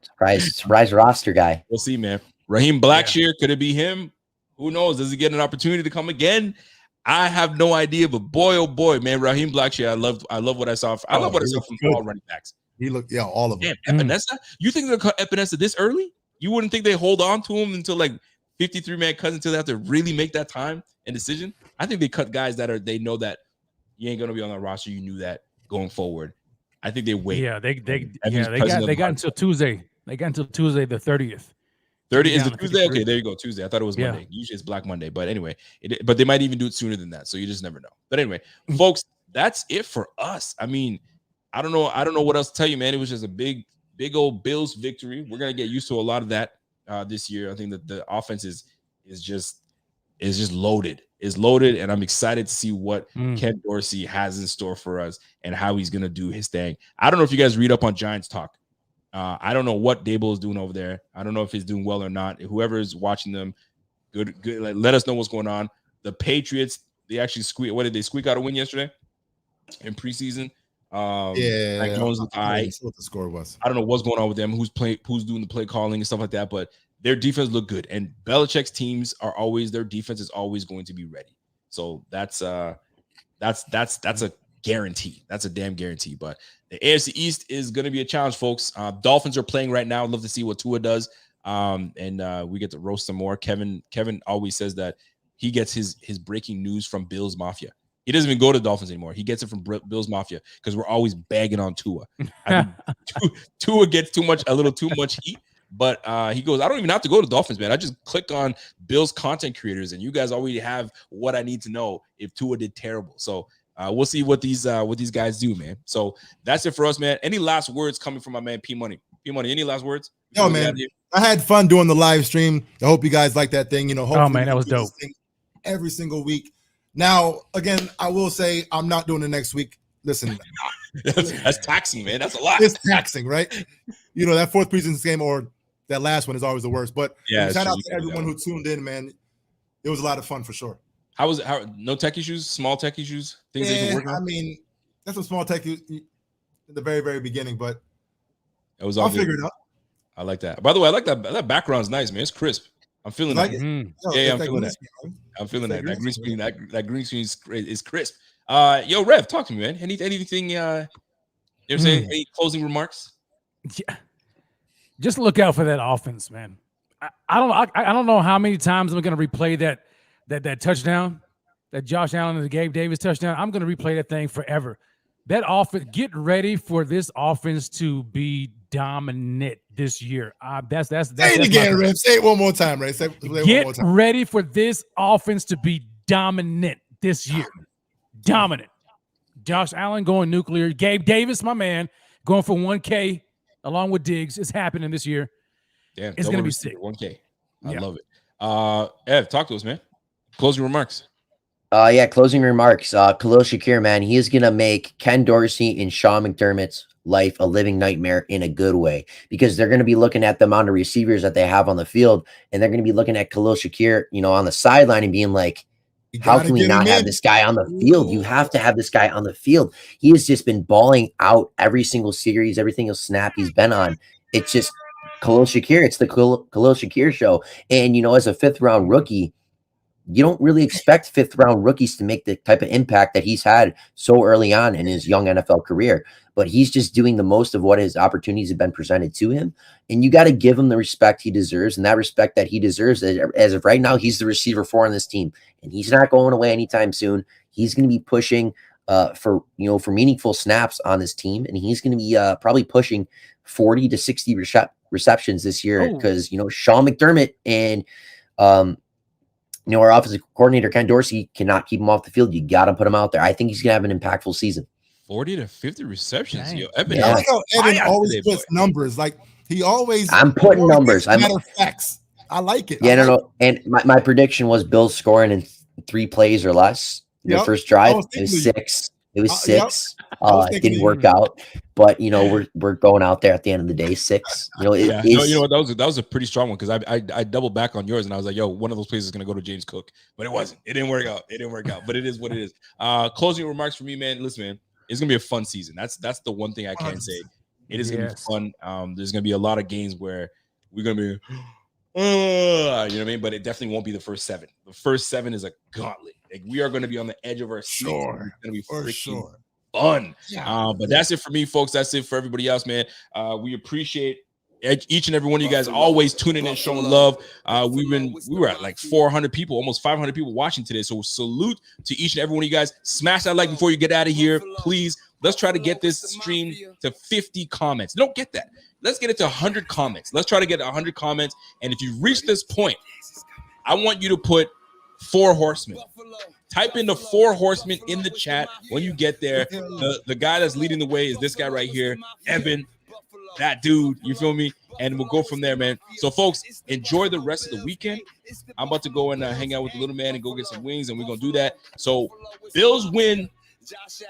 roster guy. We'll see, man. Raheem Blackshear, could it be him? Who knows? Does he get an opportunity to come again? I have no idea, but boy, oh boy, man, Raheem Blackshear, I love what I saw. I love what I saw from all running backs. He looked, all of them. Damn, Epinesa? You think they'll cut Epinesa this early? You wouldn't think they hold on to him until like 53-man cuts until they have to really make that time and decision? I think they cut guys they know that you ain't gonna be on that roster. You knew that going forward. I think they wait. Yeah, they got until Tuesday. They got until Tuesday the 30th. 30 is the Tuesday. Okay, there you go. Tuesday. I thought it was Monday. Usually it's Black Monday, but anyway, but they might even do it sooner than that. So you just never know. But anyway, folks, that's it for us. I mean, I don't know what else to tell you, man. It was just a big old Bills victory. We're gonna get used to a lot of that this year. I think that the offense is just loaded. Is loaded, and I'm excited to see what Ken Dorsey has in store for us and how he's gonna do his thing. I don't know if you guys read up on Giants talk. I don't know what Dable is doing over there. I don't know if he's doing well or not. Whoever is watching them, good. Like, let us know what's going on. The Patriots, they actually squeak out a win yesterday in preseason? Mac Jones looked high. That's what the score was. I don't know what's going on with them, who's doing the play calling and stuff like that, but their defense looked good. And Belichick's teams their defense is always going to be ready. So that's a guarantee. That's a damn guarantee. But the AFC East is going to be a challenge, folks. Dolphins are playing right now. I'd love to see what Tua does. And we get to roast some more. Kevin always says that he gets his breaking news from Bills Mafia. He doesn't even go to Dolphins anymore. He gets it from Bills Mafia because we're always bagging on Tua. I mean, Tua gets a little too much heat. But he goes, I don't even have to go to Dolphins, man. I just click on Bills content creators, and you guys already have what I need to know if Tua did terrible. So we'll see what these guys do, man. So that's it for us, man. Any last words coming from my man P Money? P Money, any last words? Yo, man, I had fun doing the live stream. I hope you guys like that thing. Hopefully oh man, that was dope. Every single week. Now, again, I will say I'm not doing it next week. Listen, that's taxing, man. That's a lot. It's taxing, right? That fourth preseason game or that last one is always the worst. But yeah, shout out to everyone who tuned in, man. It was a lot of fun for sure. How was it? No tech issues, small tech issues, things that you can work on? I mean, that's some small tech in the very, very beginning, but it was all I'll figure it out. I like that. By the way, I like that. That background's nice, man. It's crisp. I'm feeling that. Yeah, I'm feeling that. I'm feeling that. That green screen, that green screen is crisp. Yo, Rev, talk to me, man. Anything? You're saying any closing remarks? Yeah. Just look out for that offense, man. I don't know how many times I'm going to replay that touchdown, that Josh Allen and the Gabe Davis touchdown. I'm going to replay that thing forever. That offense, get ready for this offense to be dominant this year. That's say it again, Rev. Say it one more time, right? Get ready for this offense to be dominant this year. Dominant. Josh Allen going nuclear. Gabe Davis, my man, going for 1K along with Diggs. It's happening this year. Damn, it's going to be sick. 1K. I love it. Ev, talk to us, man. Closing remarks. Closing remarks. Khalil Shakir, man, he is going to make Ken Dorsey and Sean McDermott's life a living nightmare in a good way, because they're going to be looking at the amount of receivers that they have on the field, and they're going to be looking at Khalil Shakir, on the sideline and being like, how can we not have this guy on the field? You have to have this guy on the field. He has just been balling out every single series, every single snap he's been on. It's just Khalil Shakir. It's the Khalil Shakir show. And, as a fifth-round rookie, you don't really expect fifth-round rookies to make the type of impact that he's had so early on in his young NFL career. But he's just doing the most of what his opportunities have been presented to him. And you got to give him the respect he deserves, and that respect that he deserves. As of right now, he's the receiver 4 on this team, and he's not going away anytime soon. He's going to be pushing for meaningful snaps on this team, and he's going to be probably pushing 40 to 60 receptions this year, because Sean McDermott and our offensive coordinator Ken Dorsey cannot keep him off the field. You got to put him out there. I think he's going to have an impactful season. 40 to 50 receptions. Yo, I like how Evan always puts numbers. Like he always. I'm putting numbers. Matter of facts. I like it. Yeah, no. And my prediction was Bills scoring in 3 plays or less. Your Yep. first I drive, was it was thinking of you. 6. It was Yep. 6. was It thinking didn't of work you. out, but you know, we're going out there at the end of the day, 6. You know, it Yeah, is. no, you know what, that was a pretty strong one because I doubled back on yours and I was like, yo, one of those places is gonna go to James Cook, but it wasn't. It didn't work out. But it is what it is. Closing remarks for me, man. Listen, man, it's gonna be a fun season. That's the one thing I can say. It is gonna be fun. There's gonna be a lot of games where we're gonna be, you know what I mean. But it definitely won't be the first 7. The first 7 is a gauntlet. Like we are gonna be on the edge of our seats. Sure. It's gonna be For freaking sure. fun. Yeah. But that's it for me, folks. That's it for everybody else, man. We appreciate each and every one of you guys always tuning in, showing love. We were at like 400 people, almost 500 people watching today. So salute to each and every one of you guys. Smash that like before you get out of here, please. Let's try to get this stream to 50 comments. Don't get that. Let's get it to 100 comments. Let's try to get 100 comments. And if you reach this point, I want you to put 4 horsemen. Type in the 4 horsemen in the chat when you get there. The guy that's leading the way is this guy right here, Evan, that dude. You feel me? And we'll go from there, man. So, folks, enjoy the rest of the weekend. I'm about to go and hang out with the little man and go get some wings, and we're gonna do that. So, Bills win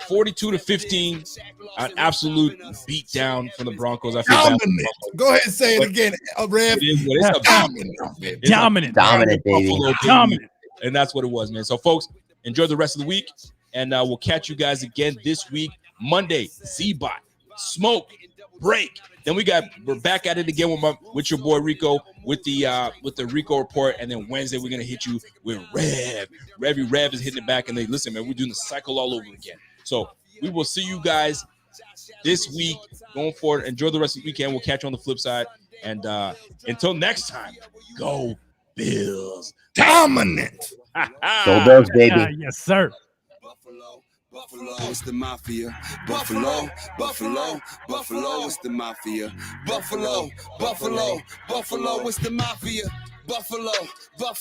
42-15, an absolute beat down from the Broncos. I feel bad. Go ahead and say it again, Rev. Dominant, baby. Dominant. And that's what it was, man. So, folks, enjoy the rest of the week, and we'll catch you guys again this week, Monday. Z-Bot, Smoke, Break. Then we're back at it again with your boy Rico with the Rico report, and then Wednesday we're gonna hit you with Rev. Rev is hitting it back, and they listen, man. We're doing the cycle all over again. So we will see you guys this week going forward. Enjoy the rest of the weekend. We'll catch you on the flip side, and until next time, go Bills. Dominant. Go Bills, baby. Yes, sir. Buffalo, it's the mafia. Buffalo, Buffalo, Buffalo, it's the mafia. Buffalo, Buffalo, Buffalo, it's the mafia. Buffalo, Buffalo.